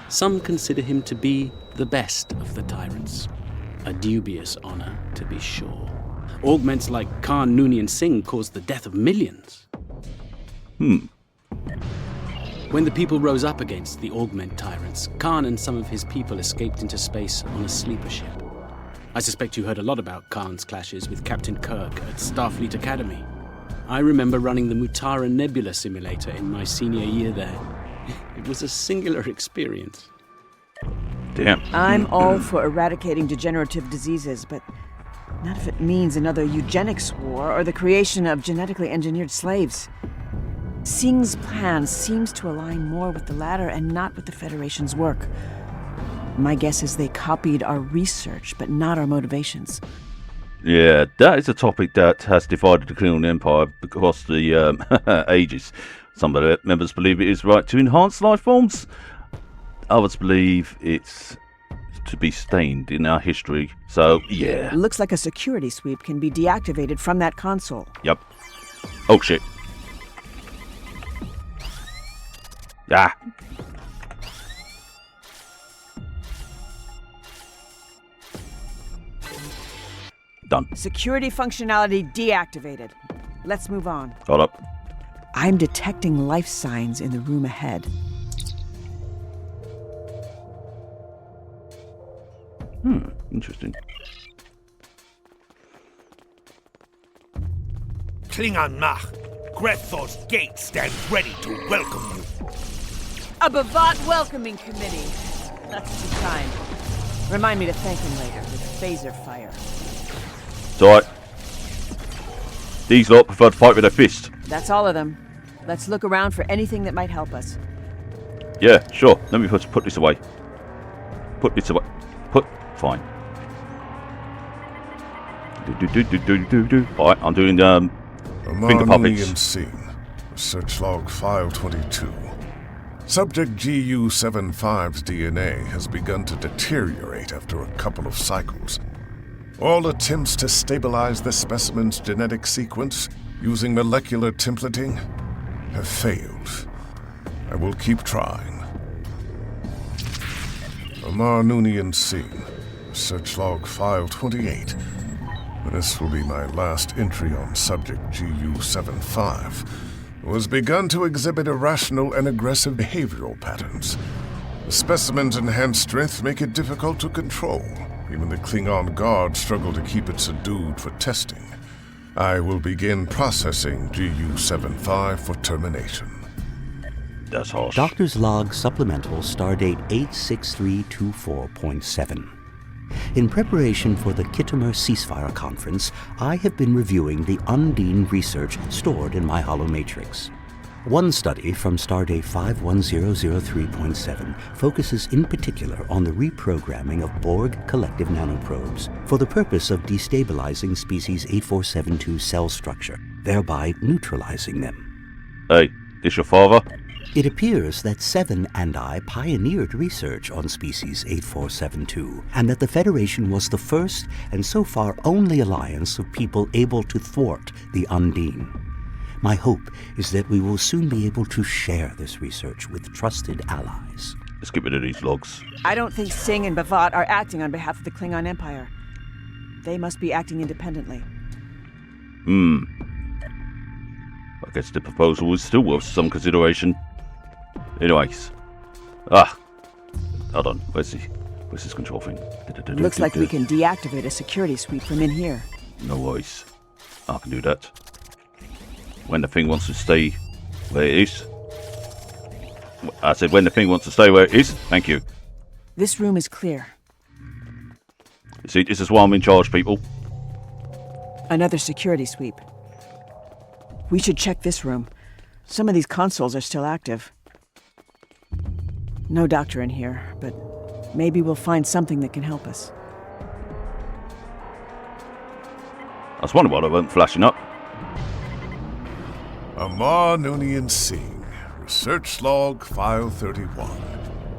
Some consider him to be the best of the tyrants. A dubious honor, to be sure. Augments like Khan Noonien Singh caused the death of millions. When the people rose up against the Augment tyrants, Khan and some of his people escaped into space on a sleeper ship. I suspect you heard a lot about Khan's clashes with Captain Kirk at Starfleet Academy. I remember running the Mutara Nebula simulator in my senior year there. It was a singular experience. Damn. I'm all for eradicating degenerative diseases, but not if it means another eugenics war or the creation of genetically engineered slaves. Singh's plan seems to align more with the latter and not with the Federation's work. My guess is they copied our research, but not our motivations. Yeah, that is a topic that has divided the Klingon Empire across the ages. Some of the members believe it is right to enhance life forms. Others believe it's to be stained in our history. So, yeah. Looks like a security sweep can be deactivated from that console. Yep. Oh, shit. Ah. Done. Security functionality deactivated. Let's move on. Hold up. I'm detecting life signs in the room ahead. Interesting. Kuvah'Magh, Grethor's gate stands ready to welcome you. A Bavat welcoming committee. That's too kind. Remind me to thank him later with phaser fire. It's alright. These lot prefer to fight with their fist. That's all of them. Let's look around for anything that might help us. Yeah, sure. Let me put this away. Put this away. Fine. Alright, I'm doing finger puppets. Scene. Search log file 22. Subject GU-75's DNA has begun to deteriorate after a couple of cycles. All attempts to stabilize the specimen's genetic sequence using molecular templating have failed. I will keep trying. Noonien Scene. Search log file 28. This will be my last entry on subject GU-75. Who has begun to exhibit irrational and aggressive behavioral patterns. The specimen's enhanced strength make it difficult to control. Even the Klingon guards struggle to keep it subdued for testing. I will begin processing GU-75 for termination. That's harsh. Doctor's Log Supplemental Stardate 86324.7. In preparation for the Kittimer Ceasefire Conference, I have been reviewing the Undine research stored in my holomatrix. One study from Stardate 51003.7 focuses in particular on the reprogramming of Borg collective nanoprobes for the purpose of destabilizing species 8472's cell structure, thereby neutralizing them. Hey, this your father? It appears that Seven and I pioneered research on species 8472, and that the Federation was the first and so far only alliance of people able to thwart the Undine. My hope is that we will soon be able to share this research with trusted allies. Let's get rid of these logs. I don't think Singh and Bavat are acting on behalf of the Klingon Empire. They must be acting independently. I guess the proposal is still worth some consideration. Anyways. Hold on. Where's this control thing? Looks like we can deactivate a security sweep from in here. No worries. I can do that. When the thing wants to stay where it is. I said when the thing wants to stay where it is. Thank you. This room is clear. You see, this is why I'm in charge, people. Another security sweep. We should check this room. Some of these consoles are still active. No doctor in here, but maybe we'll find something that can help us. I was wondering why they weren't flashing up. Noonien Scene. Research log file 31.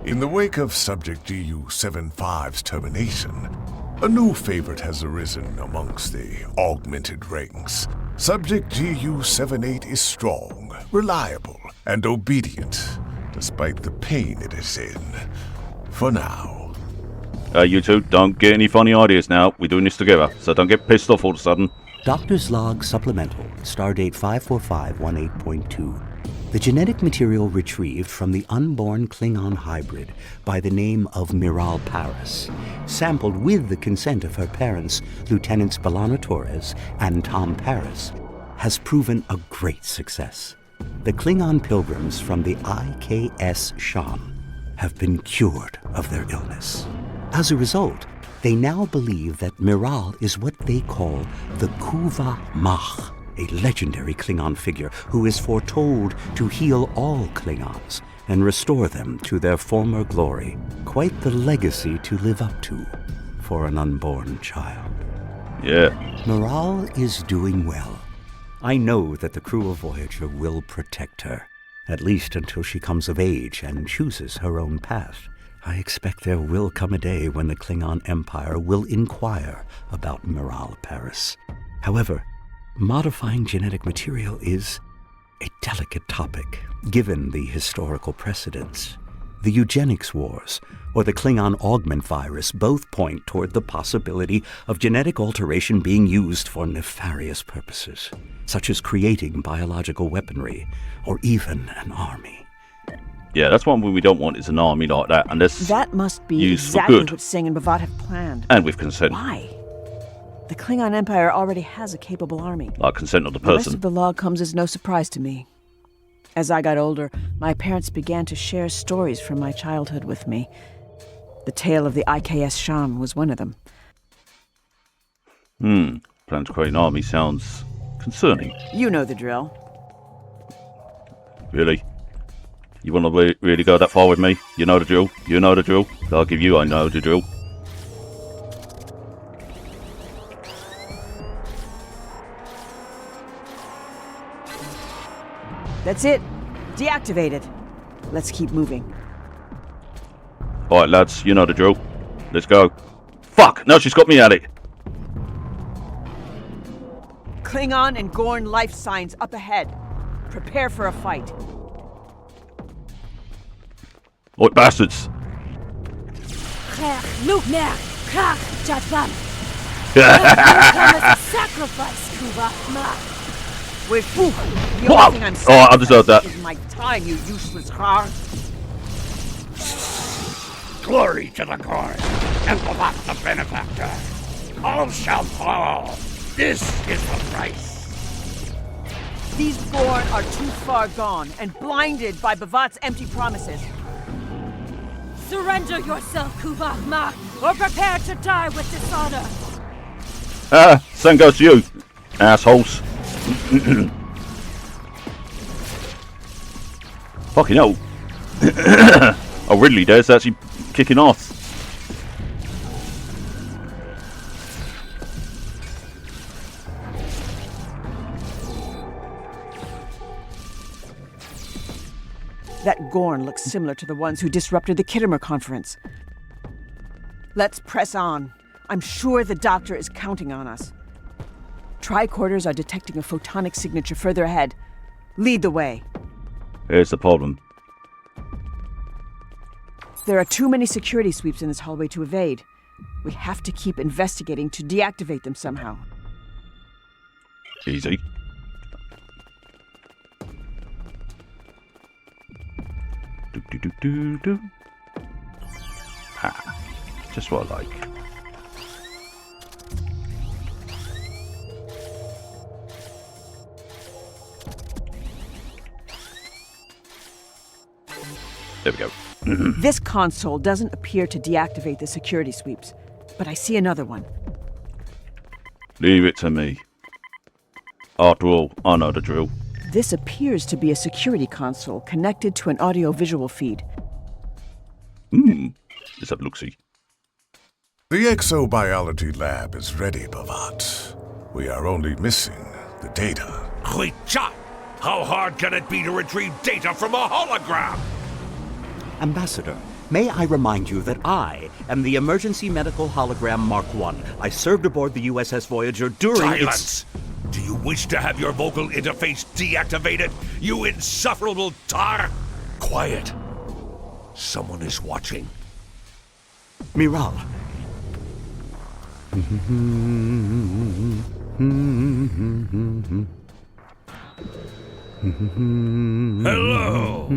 In the wake of subject GU-75's termination, A new favorite has arisen amongst the augmented ranks. Subject GU-78 is strong, reliable, and obedient, despite the pain it is in. For now. You two, don't get any funny ideas now. We're doing this together, so don't get pissed off all of a sudden. Doctor's Log Supplemental, Stardate 54518.2. The genetic material retrieved from the unborn Klingon hybrid by the name of Miral Paris, sampled with the consent of her parents, Lieutenants B'Elanna Torres and Tom Paris, has proven a great success. The Klingon pilgrims from the IKS Shan have been cured of their illness. As a result, they now believe that Miral is what they call the Kuvah'Magh, a legendary Klingon figure who is foretold to heal all Klingons and restore them to their former glory. Quite the legacy to live up to for an unborn child. Yeah. Miral is doing well. I know that the crew of Voyager will protect her, at least until she comes of age and chooses her own path. I expect there will come a day when the Klingon Empire will inquire about Miral Paris. However, modifying genetic material is a delicate topic, given the historical precedents. The eugenics wars, or the Klingon augment virus, both point toward the possibility of genetic alteration being used for nefarious purposes, such as creating biological weaponry, or even an army. Yeah, that's one thing we don't want is an army like that, unless that must be used exactly for good. what Singh and B'Vat have planned. And with consent. Why? The Klingon Empire already has a capable army. Like consent of the The rest person. of the log comes as no surprise to me. As I got older, my parents began to share stories from my childhood with me. The tale of the IKS Shan was one of them. Plan to create an army sounds concerning. You know the drill. Really? You want to really go that far with me? You know the drill. You know the drill. I'll give you I know the drill. That's it. Deactivated. Let's keep moving. Alright lads, you know the drill. Let's go. Fuck! No, she's got me at it. Klingon and Gorn life signs up ahead. Prepare for a fight. Oi, bastards! Sacrifice, Kuvah'Magh. With the Wow. only thing I'm Oh, I deserve that. is my time, you useless car. Glory to the Gorn, and Kuvah the benefactor. All shall fall. This is the price. These Gorn are too far gone and blinded by B'Vat's empty promises. Surrender yourself, Kuvah'Magh, or prepare to die with dishonor. Same goes to you, assholes. Fucking hell. Oh, Ridley there's actually kicking off. That Gorn looks similar to the ones who disrupted the Kittimer conference. Let's press on. I'm sure the doctor is counting on us. Tricorders are detecting a photonic signature further ahead. Lead the way. Here's the problem. There are too many security sweeps in this hallway to evade. We have to keep investigating to deactivate them somehow. Easy. Do. Ha. Just what I like. There we go. This console doesn't appear to deactivate the security sweeps, but I see another one. Leave it to me. After all, I know the drill. This appears to be a security console connected to an audio-visual feed. Let's have a look-see. The exobiology lab is ready, B'Vat. We are only missing the data. Khwicha! How hard can it be to retrieve data from a hologram? Ambassador, May I remind you that I am the emergency medical hologram Mark I. I served aboard the USS Voyager during Silence! Do you wish to have your vocal interface deactivated, you insufferable tar? Quiet. Someone is watching. Miral. Hello,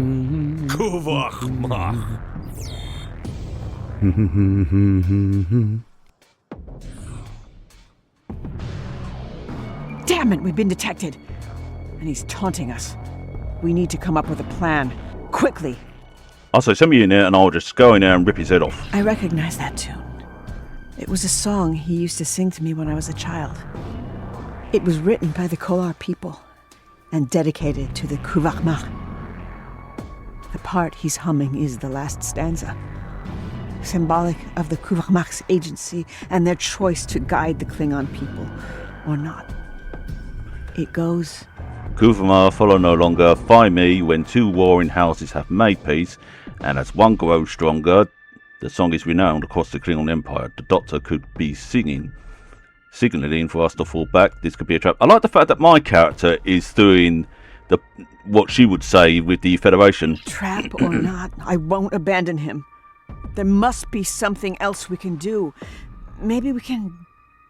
Kuvah'Magh. Damn it, we've been detected. And he's taunting us. We need to come up with a plan. Quickly. I'll say send me in there and I'll just go in there and rip his head off. I recognize that tune. It was a song he used to sing to me when I was a child. It was written by the Kolar people and dedicated to the Kuvah'Magh. The part he's humming is the last stanza, symbolic of the Kuvah'Magh's agency and their choice to guide the Klingon people, or not. It goes... Kuvah'Magh follow no longer, find me when two warring houses have made peace, and as one grows stronger. The song is renowned across the Klingon Empire. The Doctor could be signaling for us to fall back. This could be a trap. I like the fact that my character is doing what she would say with the Federation. Trap or not, I won't abandon him. There must be something else we can do. Maybe we can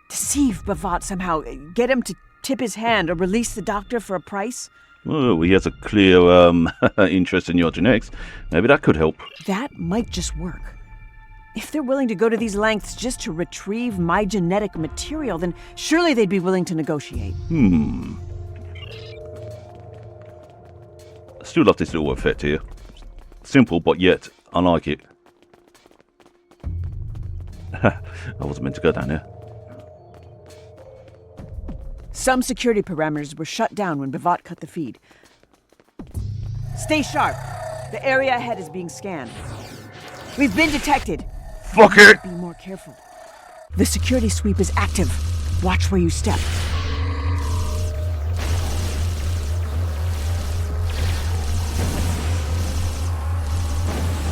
deceive Bavat somehow, get him to tip his hand or release the Doctor for a price. Oh, he has a clear interest in your genetics. Maybe that could help. That might just work. If they're willing to go to these lengths just to retrieve my genetic material, then surely they'd be willing to negotiate. I still love this little effect here. Simple, but yet I like it. I wasn't meant to go down there. Some security parameters were shut down when Bavat cut the feed. Stay sharp. The area ahead is being scanned. We've been detected. Fuck it! Be more careful. The security sweep is active. Watch where you step.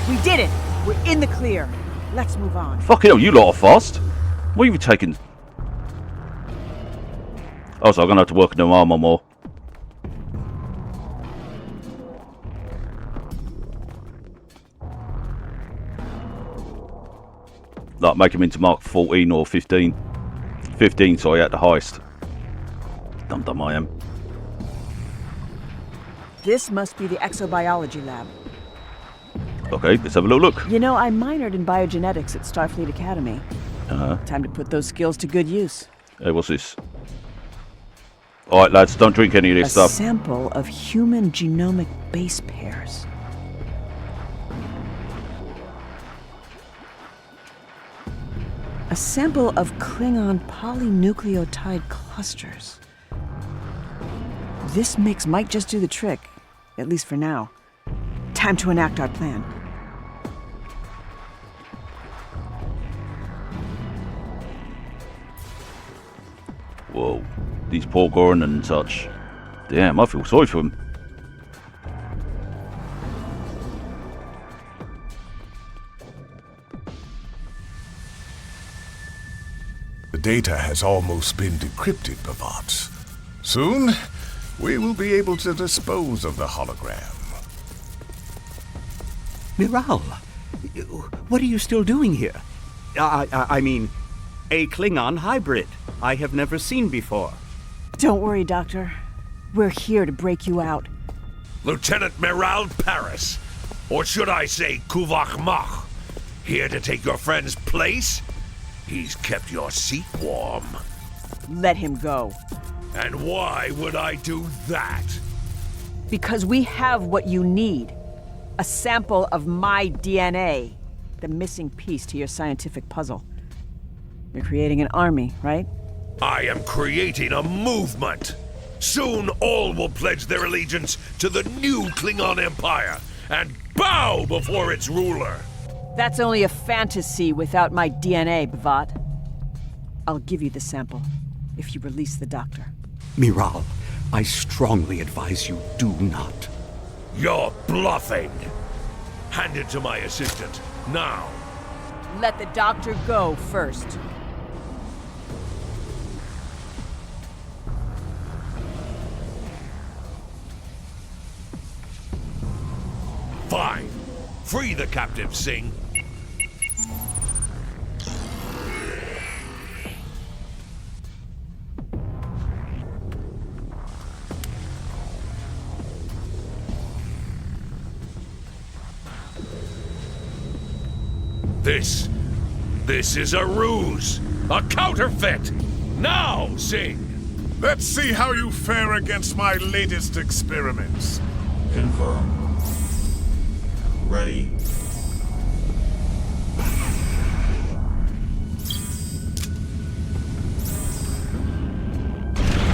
We did it! We're in the clear. Let's move on. Fuck it, you lot are fast. What are you taking? Oh, so I'm gonna have to work on the armor more. Like make him into Mark 14 or 15. 15, sorry, at the highest. Dumb I am. This must be the exobiology lab. Okay, let's have a little look. You know, I minored in biogenetics at Starfleet Academy. Time to put those skills to good use. Hey, what's this? Alright, lads, don't drink any of this stuff. A sample of human genomic base pairs. A sample of Klingon polynucleotide clusters. This mix might just do the trick, at least for now. Time to enact our plan. Whoa, these poor Gorn and such. Damn, I feel sorry for them. The data has almost been decrypted, Bavat. Soon, we will be able to dispose of the hologram. Miral, what are you still doing here? I mean, a Klingon hybrid I have never seen before. Don't worry, Doctor. We're here to break you out. Lieutenant Miral Paris, or should I say Kuvah'Magh, here to take your friend's place? He's kept your seat warm. Let him go. And why would I do that? Because we have what you need. A sample of my DNA. The missing piece to your scientific puzzle. You're creating an army, right? I am creating a movement. Soon all will pledge their allegiance to the new Klingon Empire and bow before its ruler. That's only a fantasy without my DNA, Bavat. I'll give you the sample if you release the Doctor. Miral, I strongly advise you do not. You're bluffing. Hand it to my assistant. Now. Let the doctor go first. Fine. Free the captive, Singh. This is a ruse! A counterfeit! Now, Singh! Let's see how you fare against my latest experiments. Confirm. Ready.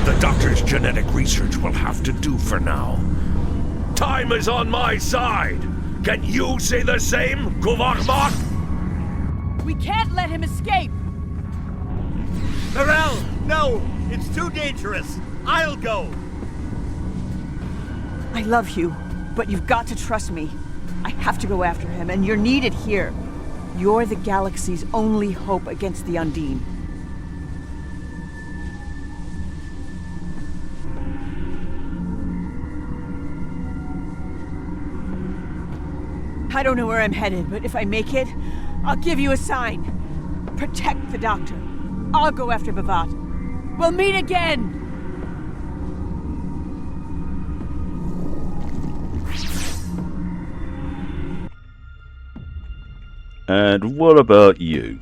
The doctor's genetic research will have to do for now. Time is on my side! Can you say the same, Kuvah'Magh? We can't let him escape! Morel, no! It's too dangerous! I'll go! I love you, but you've got to trust me. I have to go after him, and you're needed here. You're the galaxy's only hope against the Undine. I don't know where I'm headed, but if I make it, I'll give you a sign. Protect the doctor. I'll go after Bavat. We'll meet again! And what about you?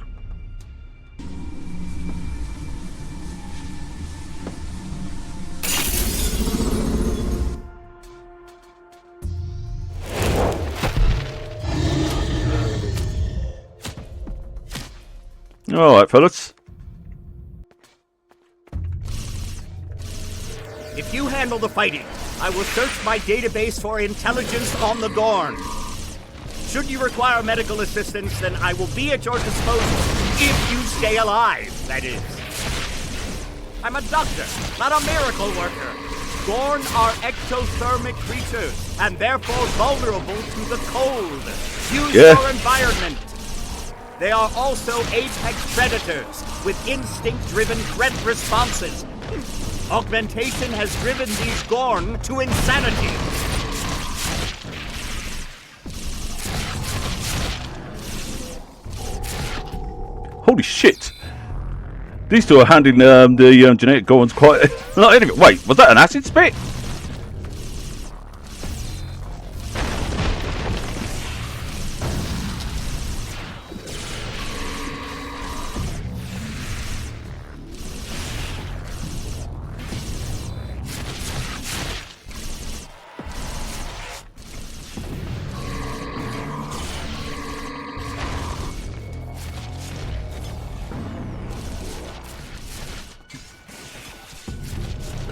Alright, fellas. If you handle the fighting, I will search my database for intelligence on the Gorn. Should you require medical assistance, then I will be at your disposal, if you stay alive, that is. I'm a doctor, not a miracle worker. Gorn are ectothermic creatures, and therefore vulnerable to the cold. Use your environment. They are also apex predators, with instinct-driven threat responses. Augmentation has driven these Gorn to insanity. Holy shit! These two are handling the genetic Gorns quite... Not anyway, wait, was that an acid spit?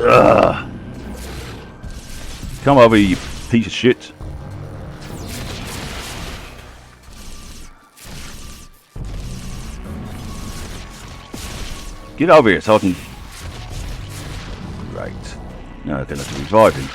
Ugh. Come over, you piece of shit. Get over here so I can... Right. Now I'm going to have to revive him.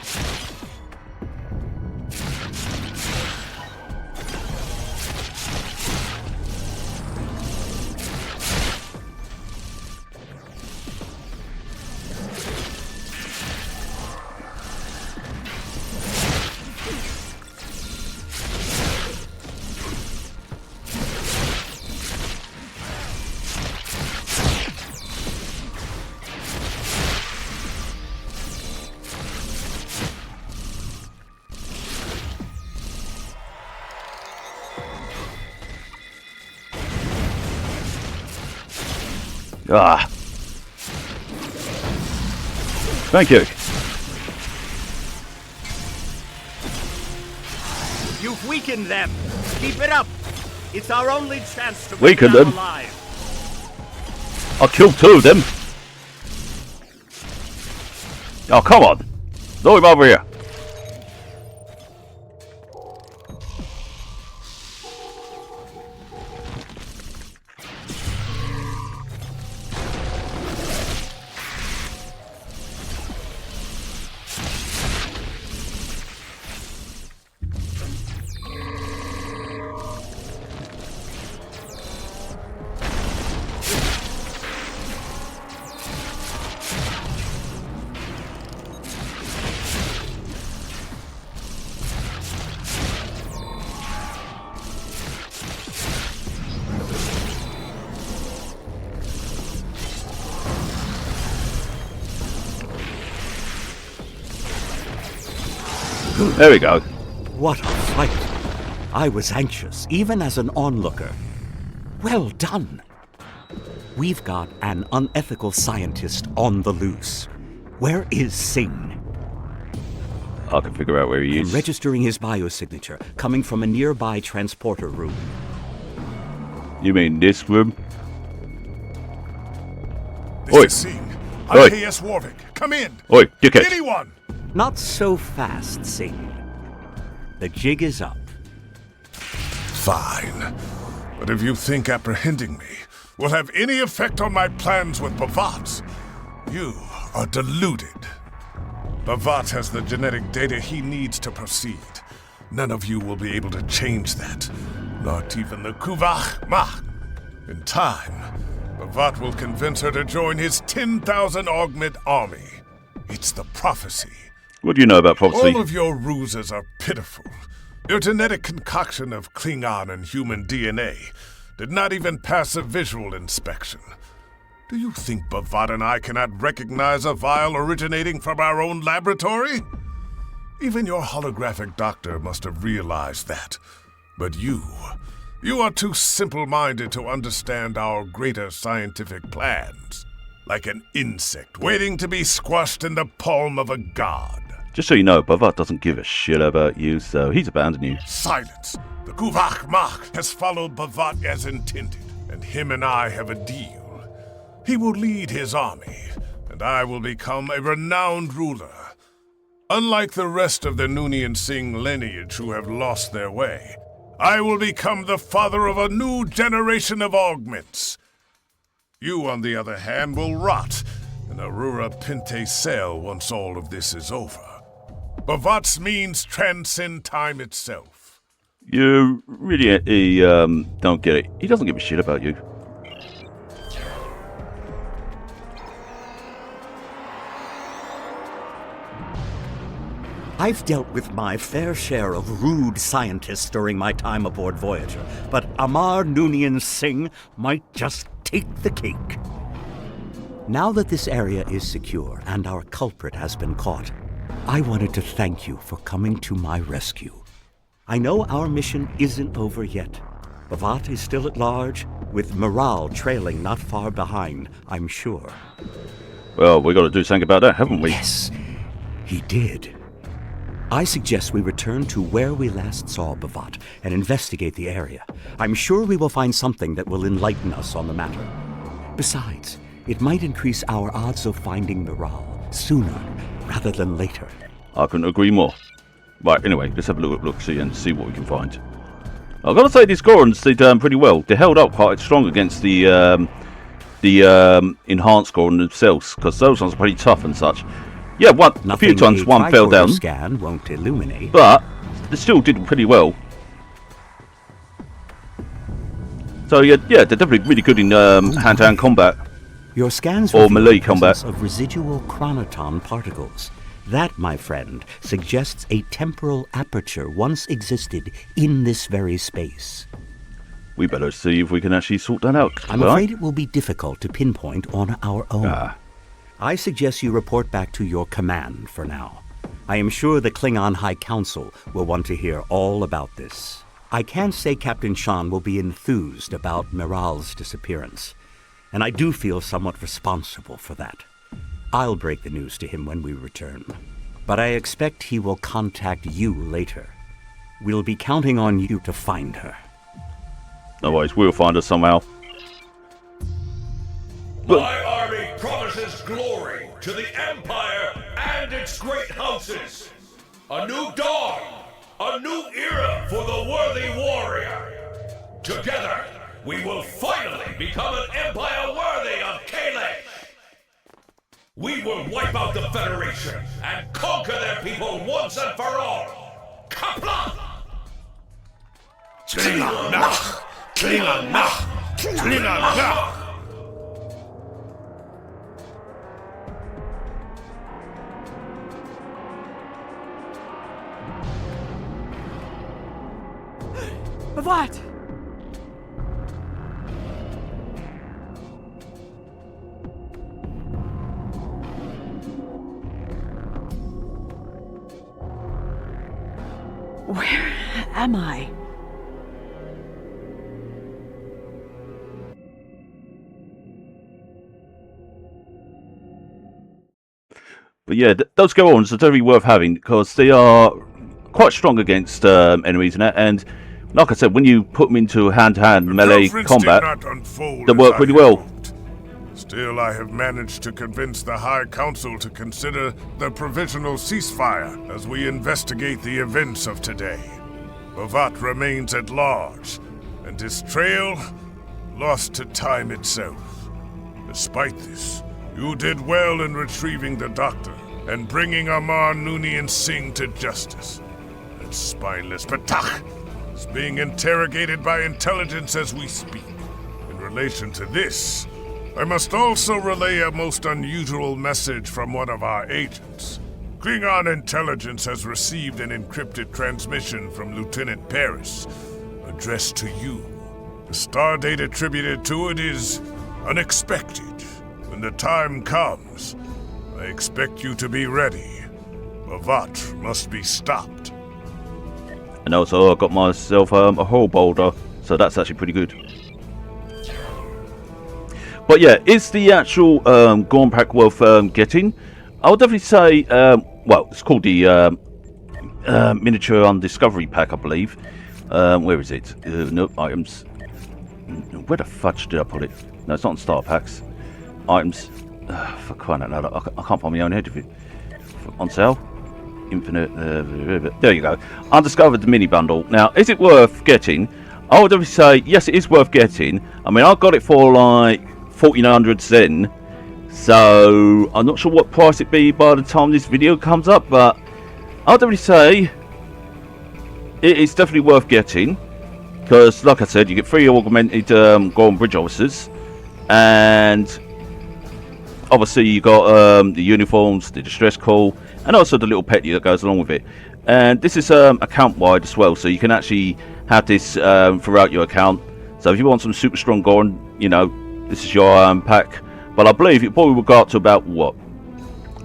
Ah. Thank you. You've weakened them. Keep it up. It's our only chance to Weaken them them. alive. I killed two of them. Oh, come on. Throw him over here. There we go. What a fight! I was anxious, even as an onlooker. Well done! We've got an unethical scientist on the loose. Where is Singh? I can figure out where he is. Registering his biosignature, coming from a nearby transporter room. You mean this room? Mr. Singh, I'm K.S. Warwick. Come in. Oi, dickhead. Anyone? Not so fast, Singh. The jig is up. Fine. But if you think apprehending me will have any effect on my plans with Bavat, you are deluded. Bavat has the genetic data he needs to proceed. None of you will be able to change that. Not even the Kuvah'Magh. In time, Bavat will convince her to join his 10,000 augment army. It's the prophecy. What do you know about prophecy? All of your ruses are pitiful. Your genetic concoction of Klingon and human DNA did not even pass a visual inspection. Do you think Bavat and I cannot recognize a vial originating from our own laboratory? Even your holographic doctor must have realized that. But you are too simple-minded to understand our greater scientific plans. Like an insect waiting to be squashed in the palm of a god. Just so you know, Bavat doesn't give a shit about you, so he's abandoned you. Silence! The Kuvah'Magh has followed Bavat as intended, and him and I have a deal. He will lead his army, and I will become a renowned ruler. Unlike the rest of the Noonien Singh lineage who have lost their way, I will become the father of a new generation of augments. You, on the other hand, will rot in Aurora Pinte cell once all of this is over. Bavat's means transcend time itself. You really don't get it. He doesn't give a shit about you. I've dealt with my fair share of rude scientists during my time aboard Voyager, but Amar Noonien Singh might just take the cake. Now that this area is secure and our culprit has been caught, I wanted to thank you for coming to my rescue. I know our mission isn't over yet. Bavat is still at large, with morale trailing not far behind, I'm sure. Well, we got to do something about that, haven't we? Yes, he did. I suggest we return to where we last saw Bavat and investigate the area. I'm sure we will find something that will enlighten us on the matter. Besides, it might increase our odds of finding Miral sooner rather than later. I couldn't agree more. Right, anyway, let's have a look-see and see what we can find. I've got to say, these Gorns did pretty well. They held up quite strong against the enhanced Gorn themselves, because those ones are pretty tough and such. Yeah, a few times one fell down, scan won't illuminate, but they still did pretty well. So yeah, they're definitely really good in hand-to-hand combat. Your scans or melee combat of residual chronoton particles. That, my friend, suggests a temporal aperture once existed in this very space. We better see if we can actually sort that out. I'm afraid it will be difficult to pinpoint on our own. I suggest you report back to your command for now. I am sure the Klingon High Council will want to hear all about this. I can say Captain Shan will be enthused about Miral's disappearance, and I do feel somewhat responsible for that. I'll break the news to him when we return, but I expect he will contact you later. We'll be counting on you to find her. No worries, we'll find her somehow. My army promises glory to the Empire and its great houses. A new dawn, a new era for the worthy warrior. Together, we will finally become an empire worthy of Kalesh. We will wipe out the Federation and conquer their people once and for all. Kapla! Klingon-Magh! Klingon-Magh! Klingon-Magh! Bavat! Where am I? But yeah, those Gorns are definitely worth having because they are quite strong against enemies and that. And like I said, when you put them into hand-to-hand melee combat, they work really well. Still, I have managed to convince the High Council to consider the provisional ceasefire as we investigate the events of today. Kuvah'Magh remains at large, and his trail lost to time itself. Despite this, you did well in retrieving the Doctor and bringing Amar, Nooney, and Singh to justice. That spineless Patak is being interrogated by intelligence as we speak. In relation to this, I must also relay a most unusual message from one of our agents. Klingon intelligence has received an encrypted transmission from Lieutenant Paris, addressed to you. The stardate attributed to it is unexpected. When the time comes, I expect you to be ready. Kuvah'Magh must be stopped. And also I got myself a hull boulder, so that's actually pretty good. But yeah, is the actual Gorn pack worth getting? I would definitely say, well, it's called the Miniature Undiscovery pack, I believe. Where is it? No, items. Where the fudge did I put it? No, it's not in star packs. Items. For crying out loud, I can't find my own head of it. On sale. Infinite. There you go. Undiscovered the mini bundle. Now, is it worth getting? I would definitely say yes, it is worth getting. I mean, I got it for like 1400 Zen, so I'm not sure what price it'd be by the time this video comes up, but I'll definitely say it is definitely worth getting because, like I said, you get 3 augmented Gorn bridge officers, and obviously you got the uniforms, the distress call, and also the little petty that goes along with it. And this is account wide as well, so you can actually have this throughout your account. So if you want some super strong Gorn, you know, this is your pack. But I believe it probably will go up to about what,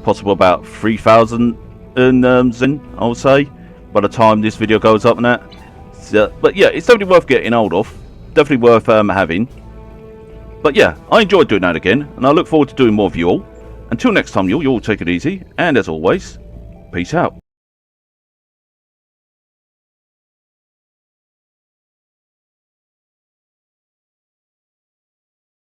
possible about 3,000 Zen, I would say, by the time this video goes up and that. So, but yeah, it's definitely worth getting hold of, definitely worth having. But yeah, I enjoyed doing that again, and I look forward to doing more of you all. Until next time, you all take it easy, and as always, peace out.